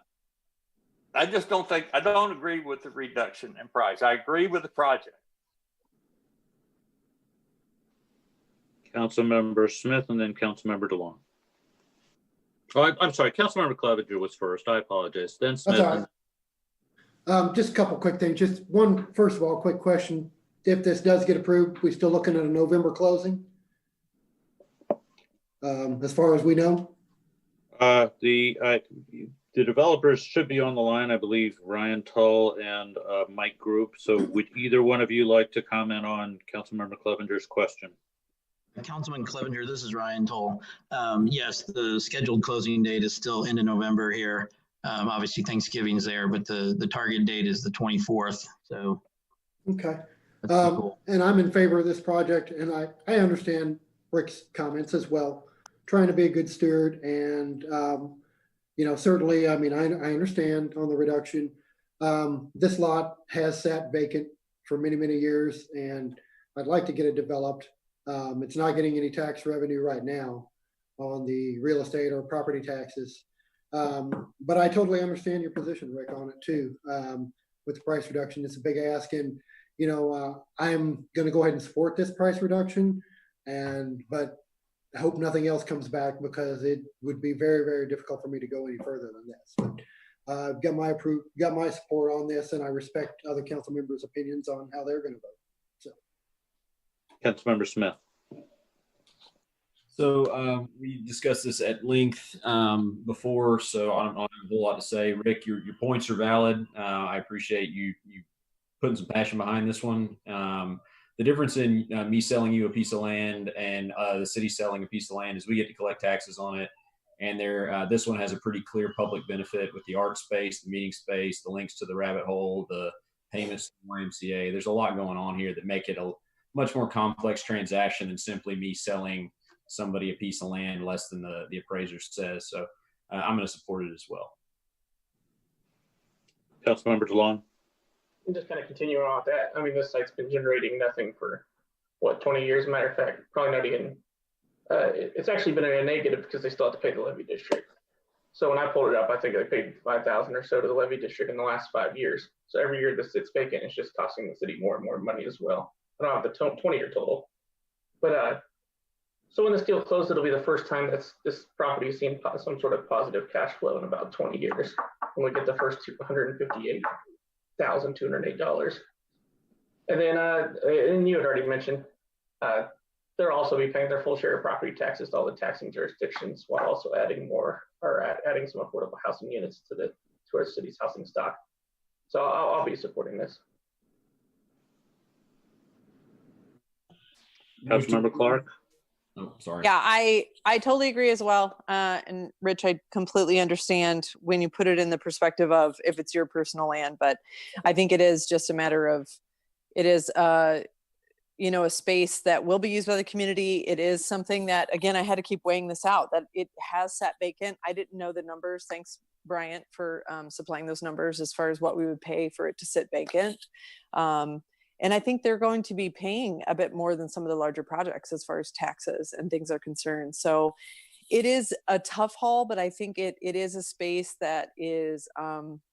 S6: just don't think, I don't agree with the reduction in price. I agree with the project.
S1: Councilmember Smith and then Councilmember DeLong. Oh, I'm sorry, Councilmember Clevenger was first. I apologize. Then Smith.
S4: That's all right. Just a couple quick things. Just one, first of all, quick question. If this does get approved, we still looking at a November closing? As far as we know?
S1: The developers should be on the line, I believe, Ryan Tull and Mike Group. So would either one of you like to comment on Councilmember Clevenger's question?
S16: Councilman Clevenger, this is Ryan Tull. Yes, the scheduled closing date is still end of November here. Obviously Thanksgiving's there, but the target date is the 24th. So
S4: okay. And I'm in favor of this project, and I understand Rick's comments as well. Trying to be a good steward, and you know, certainly, I mean, I understand on the reduction. This lot has sat vacant for many, many years, and I'd like to get it developed. It's not getting any tax revenue right now on the real estate or property taxes. But I totally understand your position, Rick, on it too. With the price reduction, it's a big ask, and I'm going to go ahead and support this price reduction, but I hope nothing else comes back, because it would be very, very difficult for me to go any further than this. But I've got my support on this, and I respect other council members' opinions on how they're going to vote. So,
S1: Councilmember Smith.
S9: So we discussed this at length before, so I don't have a whole lot to say. Rick, your points are valid. I appreciate you putting some passion behind this one. The difference in me selling you a piece of land and the city selling a piece of land is we get to collect taxes on it. And this one has a pretty clear public benefit with the art space, the meeting space, the links to the rabbit hole, the payments to the YMCA. There's a lot going on here that make it a much more complex transaction than simply me selling somebody a piece of land less than the appraiser says. So I'm going to support it as well.
S1: Councilmember DeLong.
S3: And just kind of continuing on with that, I mean, this site's been generating nothing for, 20 years? Matter of fact, probably not even, it's actually been in a negative because they still have to pay the levy district. So when I pulled it up, I think they paid $5,000 or so to the levy district in the last 5 years. So every year this sits vacant, it's just costing the city more and more money as well. I don't have the 20-year total. But so when this deal closes, it'll be the first time that this property has seen some sort of positive cash flow in about 20 years. When we get the first $158,208. And then, and you had already mentioned, they'll also be paying their full share of property taxes to all the taxing jurisdictions, while also adding adding some affordable housing units to our city's housing stock. So I'll be supporting this.
S1: Councilmember Clark.
S9: Oh, sorry.
S11: Yeah, I totally agree as well. And Rich, I completely understand when you put it in the perspective of if it's your personal land, but I think it is just a matter of, it is, a space that will be used by the community. It is something that, again, I had to keep weighing this out, that it has sat vacant. I didn't know the numbers. Thanks, Bryant, for supplying those numbers as far as what we would pay for it to sit vacant. And I think they're going to be paying a bit more than some of the larger projects as far as taxes and things are concerned. So it is a tough haul, but I think it is a space that is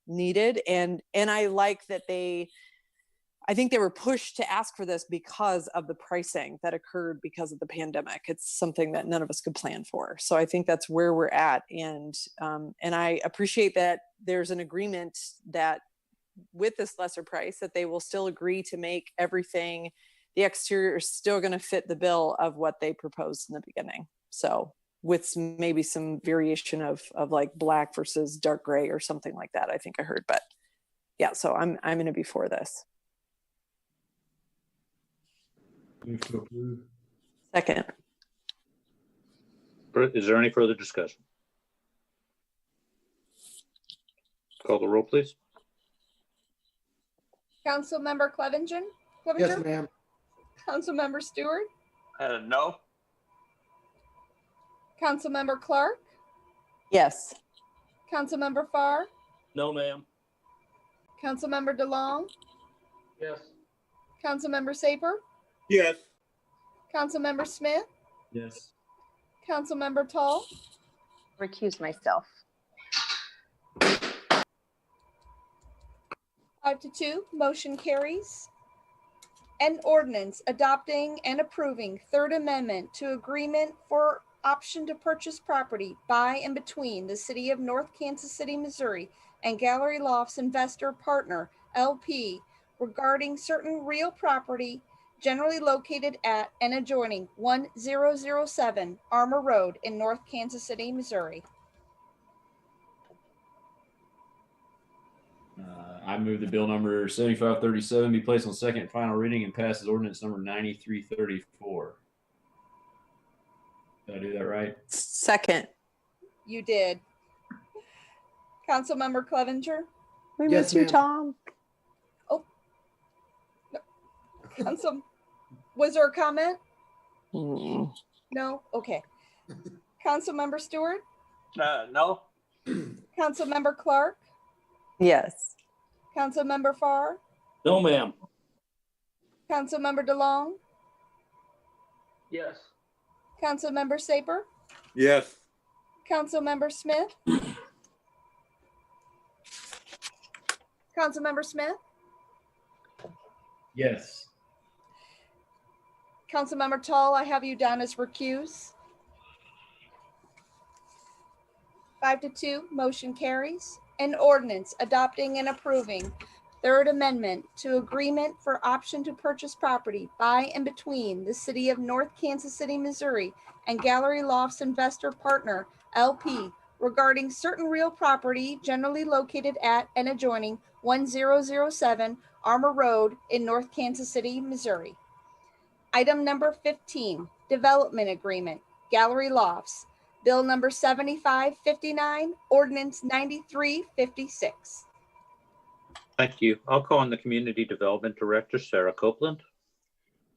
S11: needed. And I like that I think they were pushed to ask for this because of the pricing that occurred because of the pandemic. It's something that none of us could plan for. So I think that's where we're at. And I appreciate that there's an agreement that with this lesser price that they will still agree to make everything, the exterior is still going to fit the bill of what they proposed in the beginning. So with maybe some variation of like black versus dark gray or something like that, I think I heard. But yeah, so I'm going to be for this.
S9: Move to approve.
S11: Second.
S1: Is there any further discussion? Call the roll, please.
S7: Councilmember Clevenger?
S4: yes, ma'am.
S7: Councilmember Stewart?
S6: No.
S7: Councilmember Clark?
S11: Yes.
S7: Councilmember Farr?
S12: No, ma'am.
S7: Councilmember DeLong?
S3: Yes.
S7: Councilmember Saper?
S5: Yes.
S7: Councilmember Smith?
S9: Yes.
S7: Councilmember Tall?
S8: Recuse myself.
S7: 5-2, motion carries. An ordinance adopting and approving Third Amendment to Agreement for Option to Purchase Property by and between the City of North Kansas City, Missouri and Gallery Lofts Investor Partner, LP, regarding certain real property generally located at and adjoining 1007 Armour Road in North Kansas City, Missouri.
S9: I move that bill number 7537 be placed on second and final reading and passes ordinance number 9334. Did I do that right?
S11: Second.
S7: You did. Councilmember Clevenger?
S11: We
S4: Yes,
S11: miss you,
S4: ma'am.
S11: Tom.
S7: Was there a comment?
S11: Mm.
S7: No? Okay. Councilmember Stewart?
S6: No.
S7: Councilmember Clark?
S11: Yes.
S7: Councilmember Farr?
S12: No, ma'am.
S7: Councilmember DeLong?
S3: Yes.
S7: Councilmember Saper?
S5: Yes.
S7: Councilmember Smith? Councilmember Smith,
S12: Yes.
S7: Councilmember Tall, I have you down as recuse. 5-2, motion carries. An ordinance adopting and approving Third Amendment to Agreement for Option to Purchase Property by and between the City of North Kansas City, Missouri and Gallery Lofts Investor Partner, LP, regarding certain real property generally located at and adjoining 1007 Armour Road in North Kansas City, Missouri. Item number 15, Development Agreement, Gallery Lofts, Bill number 7559, Ordinance 9356.
S1: Thank you. I'll call on the Community Development Director, Sarah Copeland.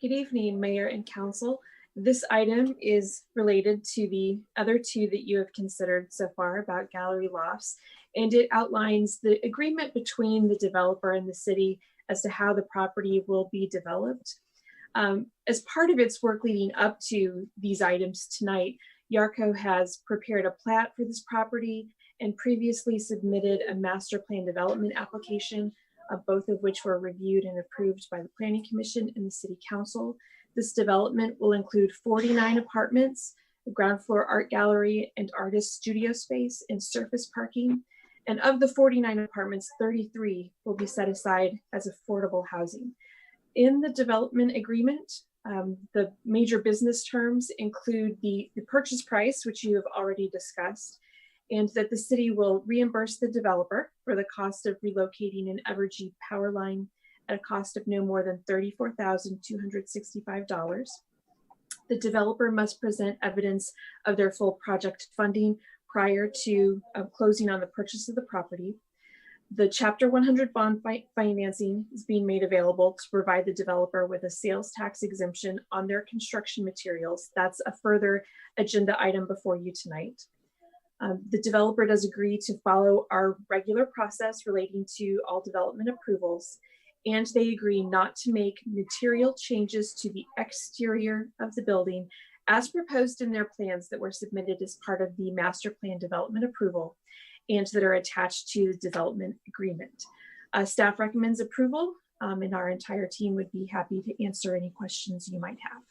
S17: Good evening, Mayor and Council. This item is related to the other two that you have considered so far about Gallery Lofts, and it outlines the agreement between the developer and the city as to how the property will be developed. As part of its work leading up to these items tonight, Yarco has prepared a plat for this property and previously submitted a master plan development application, both of which were reviewed and approved by the Planning Commission and the City Council. This development will include 49 apartments, a ground floor art gallery and artist studio space, and surface parking. And of the 49 apartments, 33 will be set aside as affordable housing. In the development agreement, the major business terms include the purchase price, which you have already discussed, and that the city will reimburse the developer for the cost of relocating an Evergy power line at a cost of no more than $34,265. The developer must present evidence of their full project funding prior to closing on the purchase of the property. The Chapter 100 bond financing is being made available to provide the developer with a sales tax exemption on their construction materials. That's a further agenda item before you tonight. The developer does agree to follow our regular process relating to all development approvals, and they agree not to make material changes to the exterior of the building as proposed in their plans that were submitted as part of the master plan development approval and that are attached to the development agreement. Staff recommends approval, and our entire team would be happy to answer any questions you might have.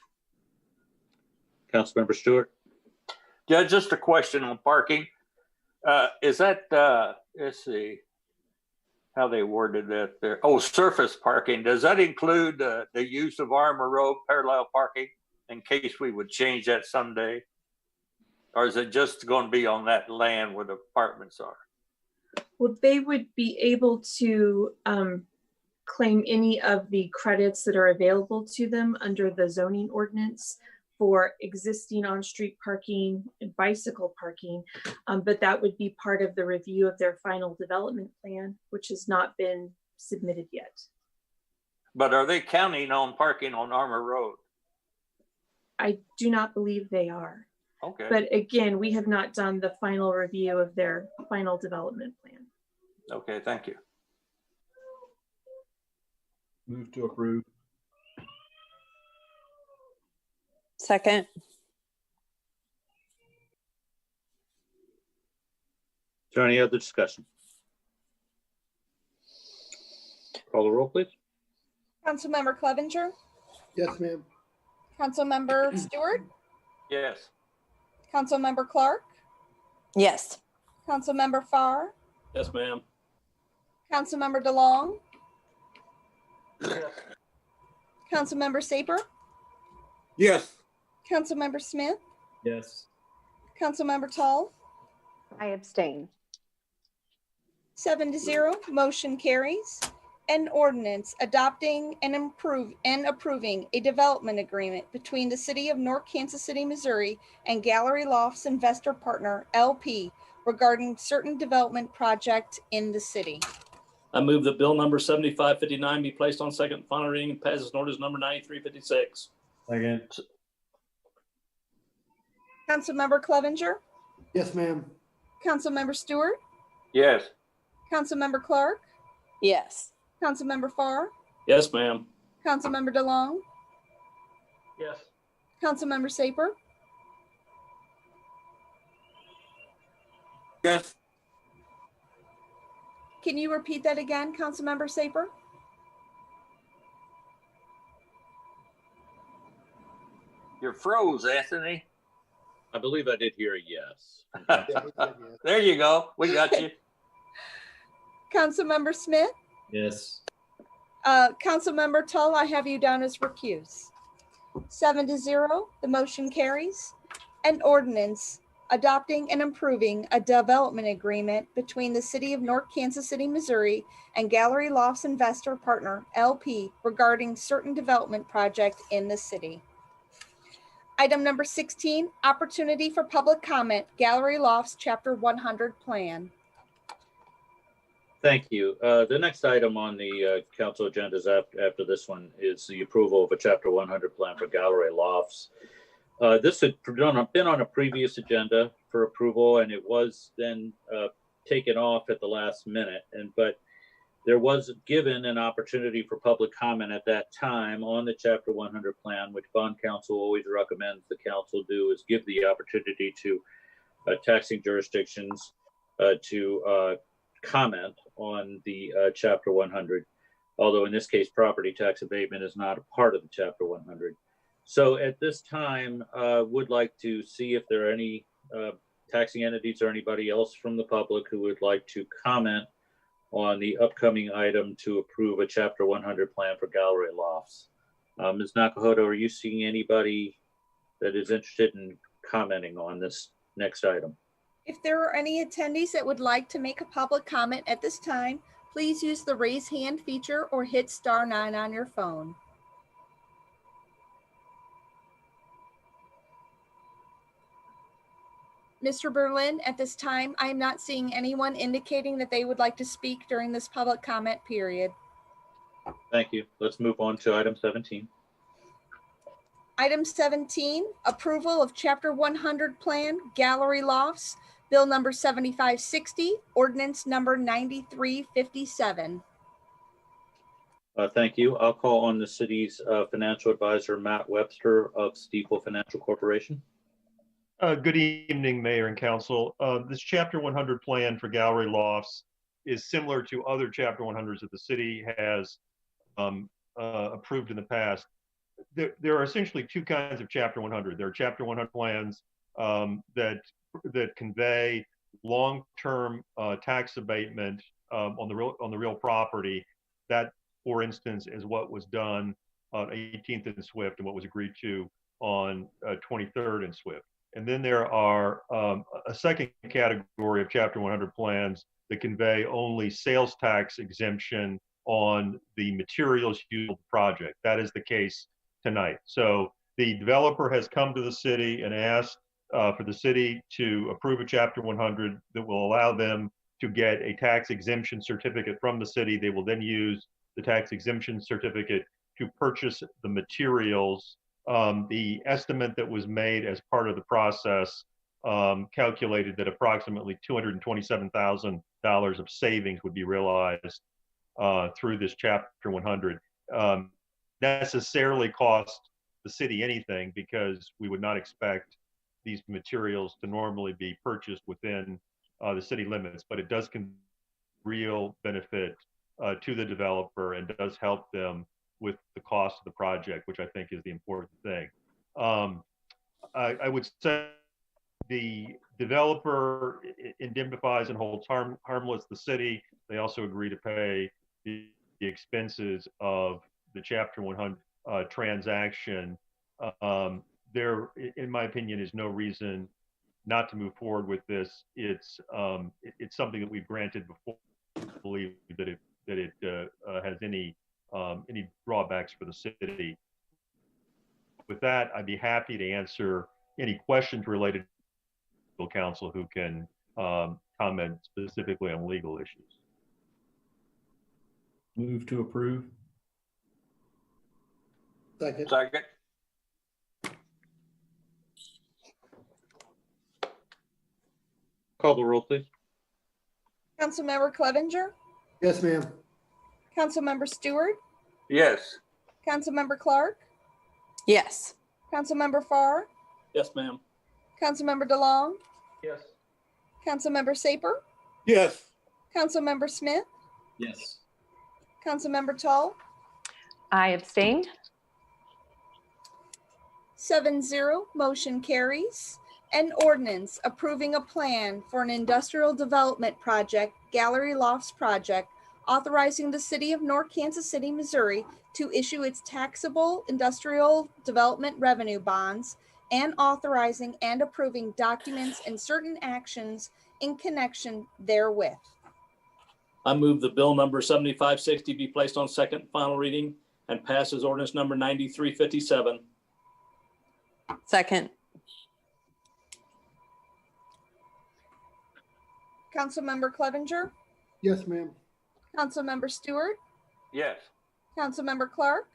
S1: Councilmember Stewart.
S6: Yeah, just a question on parking. Is that, let's see how they worded that there. Oh, surface parking. Does that include the use of Armour Road parallel parking in case we would change that someday? Or is it just going to be on that land where the apartments are?
S17: Well, they would be able to claim any of the credits that are available to them under the zoning ordinance for existing on-street parking and bicycle parking, but that would be part of the review of their final development plan, which has not been submitted yet.
S6: But are they counting on parking on Armour Road?
S17: I do not believe they are.
S6: Okay.
S17: But again, we have not done the final review of their final development plan.
S6: Okay, thank you.
S12: Move to approve.
S11: Second.
S1: Is there any other discussion? Call the roll, please.
S7: Councilmember Clevenger,
S4: Yes, ma'am.
S7: Councilmember Stewart,
S6: Yes.
S7: Councilmember Clark,
S11: Yes.
S7: Councilmember Farr,
S12: Yes, ma'am.
S7: Councilmember DeLong, Councilmember Saper,
S5: Yes.
S7: Councilmember Smith,
S12: Yes.
S7: Councilmember Tall.
S8: I abstain.
S7: 7-0, motion carries. An ordinance adopting and approving a development agreement between the City of North Kansas City, Missouri and Gallery Lofts Investor Partner, LP, regarding certain development project in the city.
S12: I move that bill number 7559 be placed on second and final reading and passes an ordinance number 9356. Second.
S7: Councilmember Clevenger,
S4: Yes, ma'am.
S7: Councilmember Stewart,
S6: Yes.
S7: Councilmember Clark,
S11: Yes.
S7: Councilmember Farr,
S12: Yes, ma'am.
S7: Councilmember DeLong,
S3: Yes.
S7: Councilmember Saper,
S5: Yes.
S7: Can you repeat that again, Councilmember Saper?
S6: You're froze, Anthony.
S1: I believe I did hear a yes.
S6: There you go. We got you.
S7: Councilmember Smith?
S12: Yes.
S7: Councilmember Tull, I have you down as recused. 7-0, the motion carries. An ordinance adopting and improving a development agreement between the City of North Kansas City, Missouri and Gallery Lofts Investor Partner, LP, regarding certain development project in the city. Item number 16, opportunity for public comment, Gallery Lofts Chapter 100 plan.
S1: Thank you. The next item on the council agenda is after this one is the approval of a Chapter 100 plan for Gallery Lofts. This had been on a previous agenda for approval, and it was then taken off at the last minute. But there was given an opportunity for public comment at that time on the Chapter 100 plan, which bond counsel always recommends the council do, is give the opportunity to taxing jurisdictions to comment on the Chapter 100, although in this case, property tax abatement is not a part of the Chapter 100. So at this time, would like to see if there are any taxing entities or anybody else from the public who would like to comment on the upcoming item to approve a Chapter 100 plan for Gallery Lofts. Ms. Nakahoto, are you seeing anybody that is interested in commenting on this next item?
S7: If there are any attendees that would like to make a public comment at this time, please use the raise hand feature or hit *9 on your phone. Mr. Berlin, at this time, I am not seeing anyone indicating that they would like to speak during this public comment period.
S1: Thank you. Let's move on to item 17.
S7: Item 17, approval of Chapter 100 plan, Gallery Lofts, Bill number 7560, ordinance number 9357.
S1: Thank you. I'll call on the city's financial advisor, Matt Webster of Stifel Financial Corporation.
S14: Good evening, Mayor and Council. This Chapter 100 plan for Gallery Lofts is similar to other Chapter 100s that the city has approved in the past. There are essentially two kinds of Chapter 100. There are Chapter 100 plans that convey long-term tax abatement on the real property. That, for instance, is what was done on 18th and Swift and what was agreed to on 23rd and Swift. And then there are a second category of Chapter 100 plans that convey only sales tax exemption on the materials used in the project. That is the case tonight. So the developer has come to the city and asked for the city to approve a Chapter 100 that will allow them to get a tax exemption certificate from the city. They will then use the tax exemption certificate to purchase the materials. The estimate that was made as part of the process calculated that approximately $227,000 of savings would be realized through this Chapter 100. Necessarily cost the city anything, because we would not expect these materials to normally be purchased within the city limits, but it does real benefit to the developer and does help them with the cost of the project, which I think is the important thing. I would say the developer indemnifies and holds harmless the city. They also agree to pay the expenses of the Chapter 100 transaction. There, in my opinion, is no reason not to move forward with this. It's something that we've granted before. I believe that it has any drawbacks for the city. With that, I'd be happy to answer any questions related to legal counsel who can comment specifically on legal issues.
S12: Move to approve.
S4: Second.
S6: Second.
S1: Call the roll, please.
S7: Councilmember Clevenger,
S4: Yes, ma'am.
S7: Councilmember Stewart,
S6: Yes.
S7: Councilmember Clark,
S11: Yes.
S7: Councilmember Farr,
S12: Yes, ma'am.
S7: Councilmember DeLong,
S3: Yes.
S7: Councilmember Saper,
S5: Yes.
S7: Councilmember Smith,
S12: Yes.
S7: Councilmember Tall,
S8: I abstained.
S7: 7-0, motion carries. An ordinance approving a plan for an industrial development project, Gallery Lofts project, authorizing the city of North Kansas City, Missouri to issue its taxable industrial development revenue bonds and authorizing and approving documents and certain actions in connection therewith.
S12: I move the bill number 7560 be placed on second and final reading and pass as ordinance number 9357.
S11: Second.
S7: Councilmember Clevenger,
S4: Yes, ma'am.
S7: Councilmember Stewart,
S6: Yes.
S7: Councilmember Clark,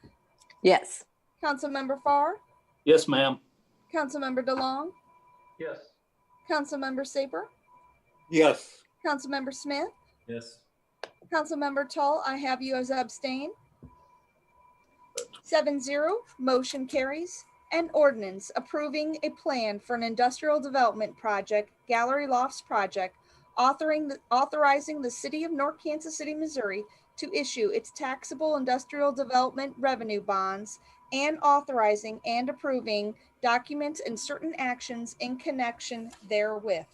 S11: Yes.
S7: Councilmember Farr,
S12: Yes, ma'am.
S7: Councilmember DeLong,
S3: Yes.
S7: Councilmember Saper,
S5: Yes.
S7: Councilmember Smith,
S12: Yes.
S7: Councilmember Tull, I have you as abstain. 7-0, motion carries. An ordinance approving a plan for an industrial development project, Gallery Lofts project, authorizing the city of North Kansas City, Missouri to issue its taxable industrial development revenue bonds and authorizing and approving documents and certain actions in connection therewith.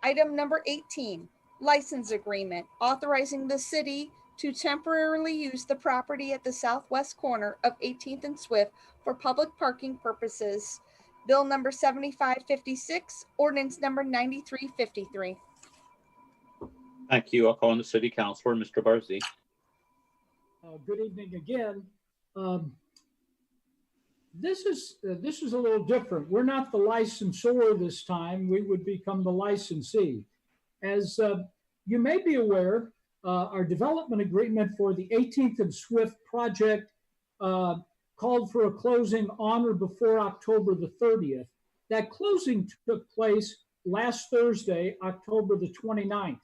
S7: Item number 18, license agreement authorizing the city to temporarily use the property at the southwest corner of 18th and Swift for public parking purposes. Bill number 7556, ordinance number 9353.
S1: Thank you. I'll call on the city councilor, Mr. Barzee.
S15: Good evening again. This is a little different. We're not the licensor this time. We would become the licensee. As you may be aware, our development agreement for the 18th and Swift project called for a closing on or before October the 30th. That closing took place last Thursday, October the 29th,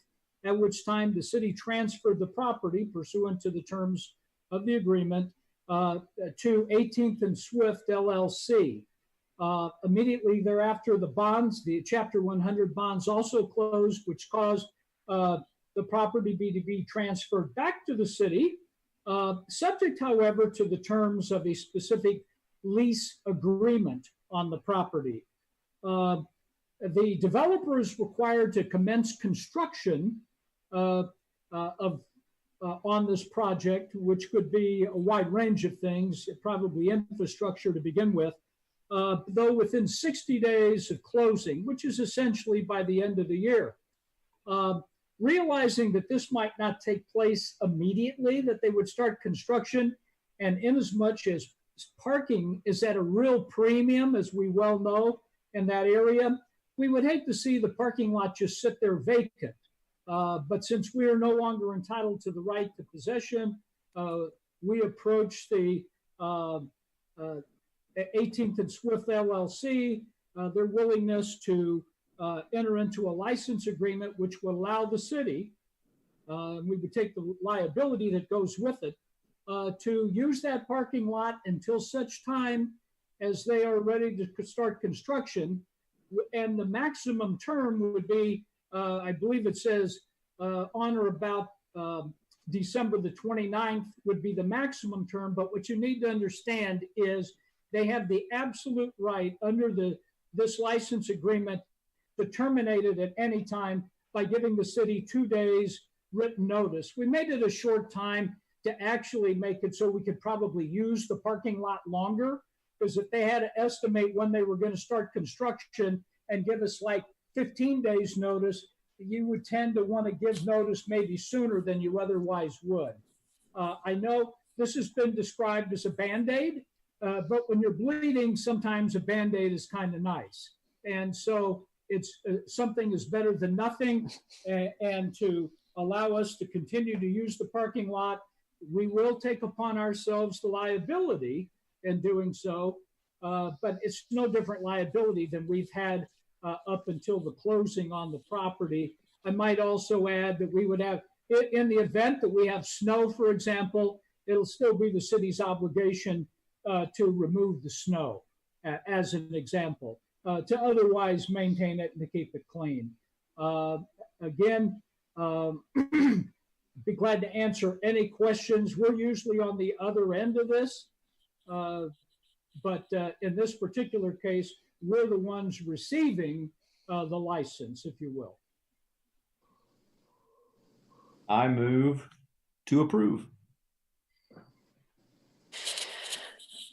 S15: at which time the city transferred the property pursuant to the terms of the agreement to 18th and Swift LLC. Immediately thereafter, the bonds, the Chapter 100 bonds also closed, which caused the property to be transferred back to the city, subject, however, to the terms of a specific lease agreement on the property. The developer is required to commence construction on this project, which could be a wide range of things, probably infrastructure to begin with, though within 60 days of closing, which is essentially by the end of the year. Realizing that this might not take place immediately, that they would start construction, and inasmuch as parking is at a real premium, as we well know in that area, we would hate to see the parking lot just sit there vacant. But since we are no longer entitled to the right to possession, we approached the 18th and Swift LLC, their willingness to enter into a license agreement, which would allow the city, we would take the liability that goes with it, to use that parking lot until such time as they are ready to start construction. And the maximum term would be, I believe it says on or about December the 29th would be the maximum term. But what you need to understand is they have the absolute right under this license agreement to terminate it at any time by giving the city 2 days written notice. We made it a short time to actually make it so we could probably use the parking lot longer, because if they had to estimate when they were going to start construction and give us like 15 days notice, you would tend to want to give notice maybe sooner than you otherwise would. I know this has been described as a Band-Aid, but when you're bleeding, sometimes a Band-Aid is kind of nice. And so it's something is better than nothing, and to allow us to continue to use the parking lot, we will take upon ourselves the liability in doing so, but it's no different liability than we've had up until the closing on the property. I might also add that we would have, in the event that we have snow, for example, it'll still be the city's obligation to remove the snow, as an example, to otherwise maintain it and to keep it clean. again, be glad to answer any questions. We're usually on the other end of this, but in this particular case, we're the ones receiving the license, if you will.
S9: I move to approve.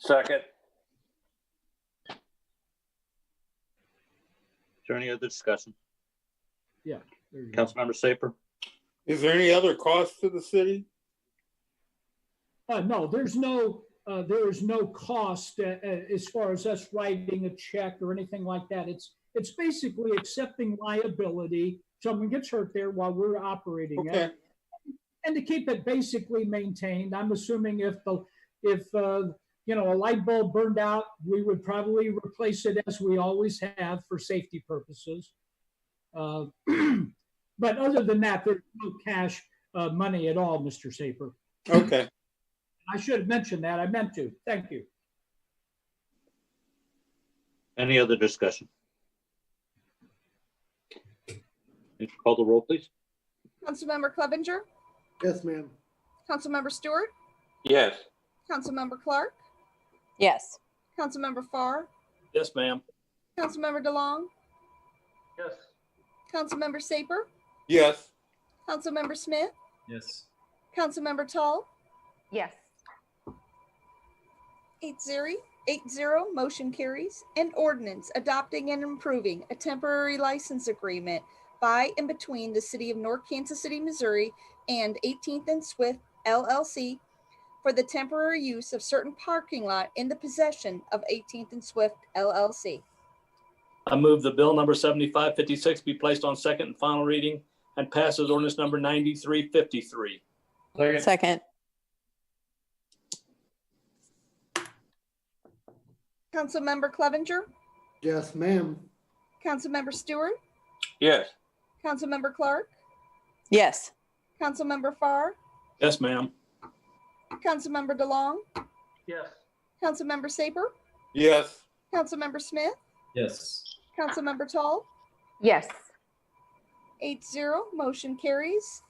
S6: Second.
S1: Is there any other discussion?
S15: Yeah. There you go.
S1: Councilmember Saper?
S5: Is there any other cost to the city?
S15: No, there is no cost as far as us writing a check or anything like that. It's basically accepting liability. Someone gets hurt there while we're operating it, and to keep it basically maintained. I'm assuming if a light bulb burned out, we would probably replace it as we always have for safety purposes. But other than that, there's no cash money at all, Mr. Saper.
S5: Okay.
S15: I should have mentioned that. I meant to. Thank you.
S1: Any other discussion? Would you call the roll, please?
S7: Councilmember Clevenger,
S4: Yes, ma'am.
S7: Councilmember Stewart,
S6: Yes.
S7: Councilmember Clark,
S11: Yes.
S7: Councilmember Farr,
S12: Yes, ma'am.
S7: Councilmember DeLong,
S3: Yes.
S7: Councilmember Saper,
S5: Yes.
S7: Councilmember Smith,
S12: Yes.
S7: Councilmember Tall,
S8: Yes.
S7: 8-0, motion carries. An ordinance adopting and improving a temporary license agreement by and between the City of North Kansas City, Missouri and 18th and Swift LLC for the temporary use of certain parking lot in the possession of 18th and Swift LLC.
S12: I move the bill number 7556 be placed on second and final reading and pass as ordinance number 9353.
S11: Second.
S7: Councilmember Clevenger,
S4: Yes, ma'am.
S7: Councilmember Stewart,
S6: Yes.
S7: Councilmember Clark,
S11: Yes.
S7: Councilmember Farr,
S12: Yes, ma'am.
S7: Councilmember DeLong,
S3: Yes.
S7: Councilmember Saper,
S5: Yes.
S7: Councilmember Smith,
S12: Yes.
S7: Councilmember Tall,
S8: Yes.
S7: 8-0, motion carries.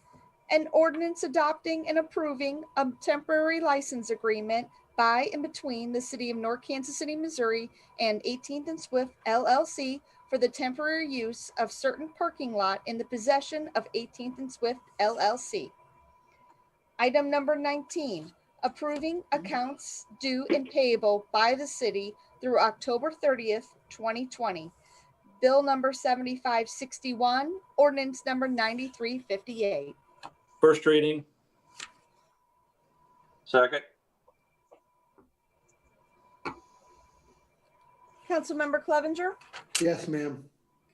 S7: An ordinance adopting and approving a temporary license agreement by and between the City of North Kansas City, Missouri and 18th and Swift LLC for the temporary use of certain parking lot in the possession of 18th and Swift LLC. Item number 19, approving accounts due and payable by the city through October 30th, 2020. Bill number 7561, ordinance number 9358.
S12: First reading.
S6: Second.
S7: Councilmember Clevenger,
S4: Yes, ma'am.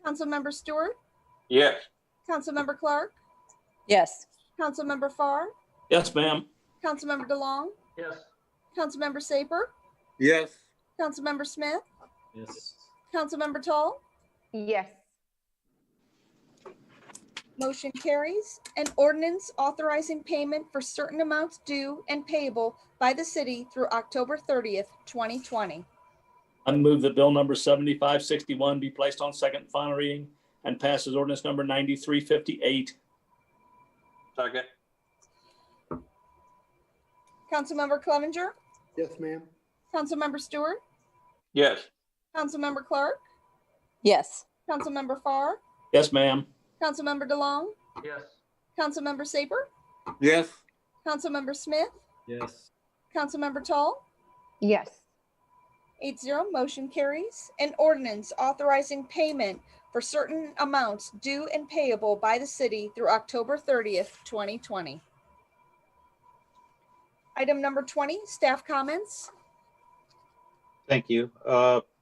S7: Councilmember Stewart,
S6: Yes.
S7: Councilmember Clark,
S11: Yes.
S7: Councilmember Farr,
S12: Yes, ma'am.
S7: Councilmember DeLong,
S3: Yes.
S7: Councilmember Saper,
S5: Yes.
S7: Councilmember Smith,
S12: Yes.
S7: Councilmember Tall,
S8: Yes.
S7: motion carries. An ordinance authorizing payment for certain amounts due and payable by the city through October 30th, 2020.
S12: I move that bill number 7561 be placed on second and final reading and pass as ordinance number 9358.
S6: Second.
S7: Councilmember Clevenger,
S4: Yes, ma'am.
S7: Councilmember Stewart,
S6: Yes.
S7: Councilmember Clark,
S11: Yes.
S7: Councilmember Farr,
S12: Yes, ma'am.
S7: Councilmember DeLong,
S3: Yes.
S7: Councilmember Saper,
S5: Yes.
S7: Councilmember Smith,
S12: Yes.
S7: Councilmember Tall,
S8: Yes.
S7: 8-0, motion carries. An ordinance authorizing payment for certain amounts due and payable by the city through October 30th, 2020. Item number 20, staff comments.
S1: Thank you.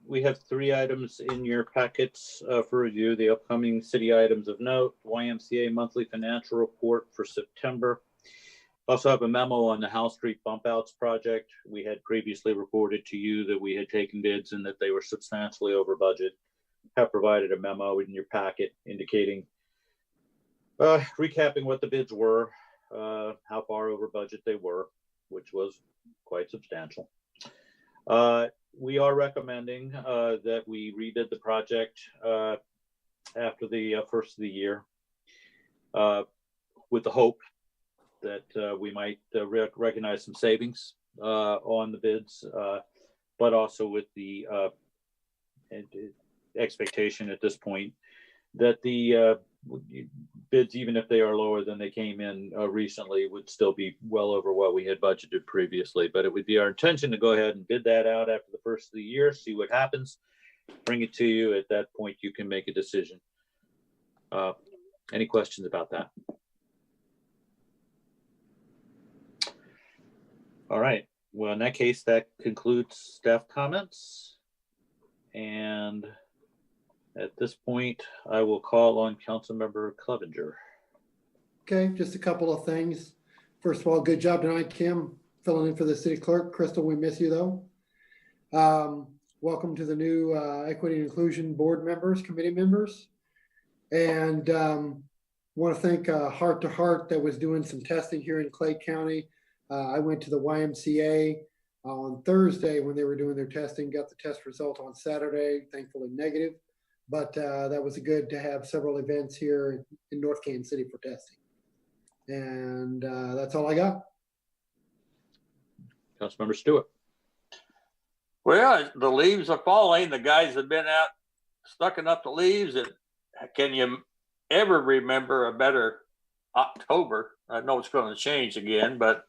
S1: We have 3 items in your packets for review. The upcoming city items of note, YMCA monthly financial report for September. Also have a memo on the Howe Street bump outs project. We had previously reported to you that we had taken bids and that they were substantially over budget. Have provided a memo in your packet indicating, recapping what the bids were, how far over budget they were, which was quite substantial. We are recommending that we rebid the project after the first of the year. with the hope that we might recognize some savings on the bids, but also with the expectation at this point that the bids, even if they are lower than they came in recently, would still be well over what we had budgeted previously. But it would be our intention to go ahead and bid that out after the first of the year, see what happens, bring it to you. At that point, you can make a decision. Any questions about that? All right. Well, in that case, that concludes staff comments. And at this point, I will call on Councilmember Clevenger.
S4: Okay, just a couple of things. First of all, good job tonight, Kim, filling in for the city clerk. Crystal, we miss you though. Welcome to the new Equity and Inclusion Board members, committee members. And want to thank Heart to Heart that was doing some testing here in Clay County. I went to the YMCA on Thursday when they were doing their testing, got the test result on Saturday, thankfully negative. But that was good to have several events here in North Kansas City for testing. And that's all I got.
S1: Councilmember Stewart.
S6: Well, the leaves are falling. The guys have been out sucking up the leaves. And can you ever remember a better October? I know it's going to change again, but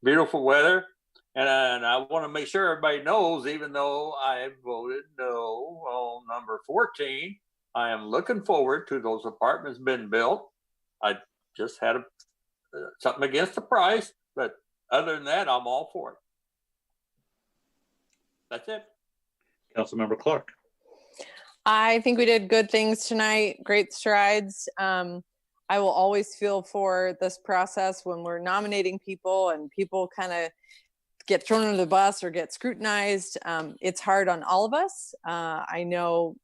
S6: beautiful weather. And I want to make sure everybody knows, even though I voted no on number 14, I am looking forward to those apartments being built. I just had something against the price, but other than that, I'm all for it. That's it.
S1: Councilmember Clark.
S11: I think we did good things tonight, great strides. I will always feel for this process when we're nominating people and people kind of get thrown under the bus or get scrutinized. It's hard on all of us. I know,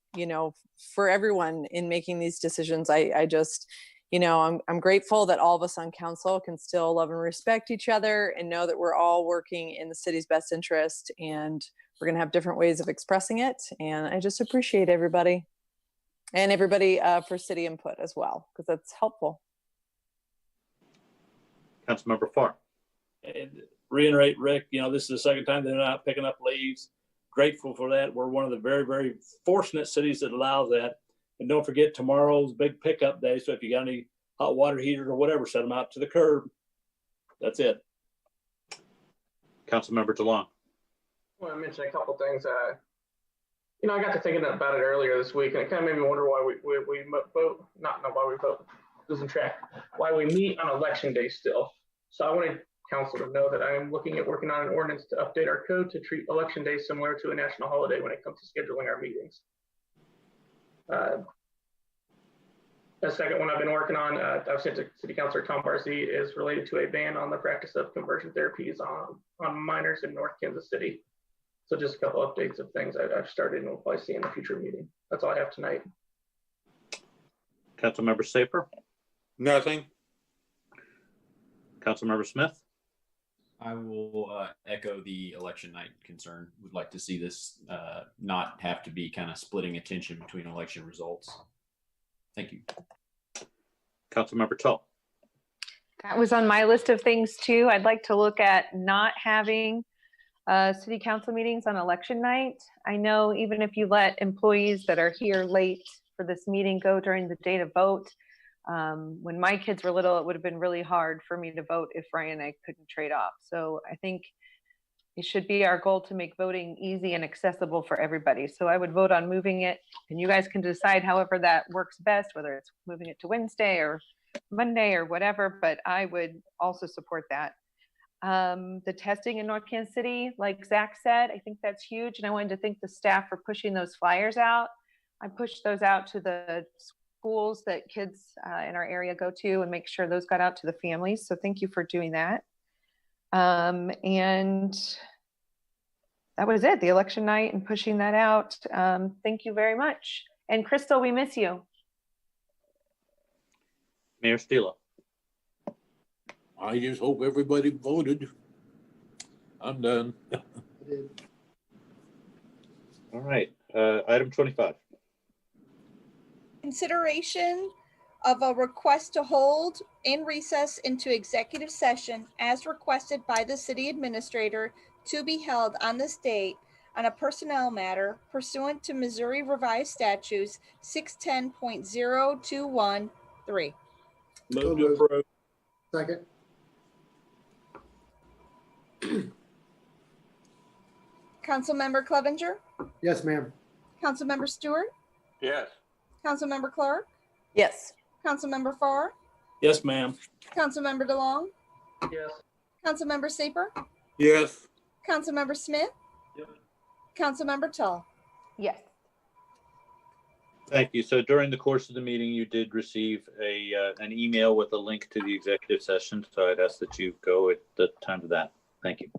S11: for everyone in making these decisions, I just, I'm grateful that all of us on council can still love and respect each other and know that we're all working in the city's best interest, and we're going to have different ways of expressing it. And I just appreciate everybody and everybody for city input as well, because that's helpful.
S1: Councilmember Farr.
S12: And reiterate, Rick, this is the second time they're not picking up leaves. Grateful for that. We're one of the very, very fortunate cities that allows that. And don't forget, tomorrow's big pickup day. So if you got any hot water heaters or whatever, set them out to the curb. That's it.
S1: Councilmember DeLong.
S3: Well, I mentioned a couple things. I got to thinking about it earlier this week, and it kind of made me wonder why we vote, not why we vote, losing track, why we meet on election day still. So I wanted council to know that I am looking at working on an ordinance to update our code to treat election day similar to a national holiday when it comes to scheduling our meetings. The second one I've been working on, I've sent to City Councilor Tom Barzee, is related to a ban on the practice of conversion therapies on minors in North Kansas City. So just a couple updates of things I've started and will probably see in a future meeting. That's all I have tonight.
S1: Councilmember Saper.
S5: Nothing.
S1: Councilmember Smith.
S9: I will echo the election night concern. Would like to see this not have to be kind of splitting attention between election results. Thank you.
S1: Councilmember Tull.
S8: That was on my list of things too. I'd like to look at not having city council meetings on election night. I know even if you let employees that are here late for this meeting go during the day to vote, when my kids were little, it would have been really hard for me to vote if Ryan and I couldn't trade off. So I think it should be our goal to make voting easy and accessible for everybody. So I would vote on moving it, and you guys can decide however that works best, whether it's moving it to Wednesday or Monday or whatever, but I would also support that. The testing in North Kansas City, like Zach said, I think that's huge. And I wanted to thank the staff for pushing those flyers out. I pushed those out to the schools that kids in our area go to and make sure those got out to the families. So thank you for doing that. And that was it, the election night and pushing that out. Thank you very much. And Crystal, we miss you.
S1: Mayor Stila.
S2: I just hope everybody voted. I'm done.
S1: All right, item 25.
S7: Consideration of a request to hold in recess into executive session as requested by the city administrator to be held on this date on a personnel matter pursuant to Missouri Revised Statutes 610.0213.
S12: Move to approve.
S4: Second.
S7: Councilmember Clevenger,
S4: Yes, ma'am.
S7: Councilmember Stewart,
S6: Yes.
S7: Councilmember Clark,
S11: Yes.
S7: Councilmember Farr,
S12: Yes, ma'am.
S7: Councilmember DeLong,
S3: Yes.
S7: Councilmember Saper,
S5: Yes.
S7: Councilmember Smith,
S12: Yep.
S7: Councilmember Tull.
S8: Yes.
S1: Thank you. So during the course of the meeting, you did receive an email with a link to the executive session. So I'd ask that you go at the time of that. Thank you.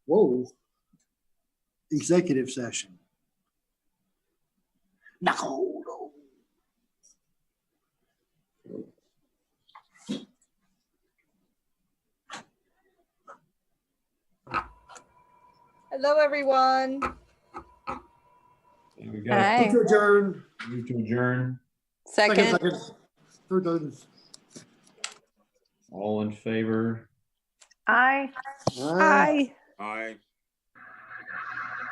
S18: Whoa. Executive session. No.
S7: Hello, everyone.
S9: We got
S11: Hi.
S18: Move to adjourn.
S9: move to adjourn.
S11: Second.
S18: Third times.
S9: All in favor?
S8: Aye.
S18: Aye.
S5: Aye.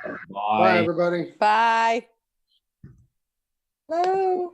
S4: Bye,
S9: Bye.
S4: everybody.
S11: Bye.
S7: Hello.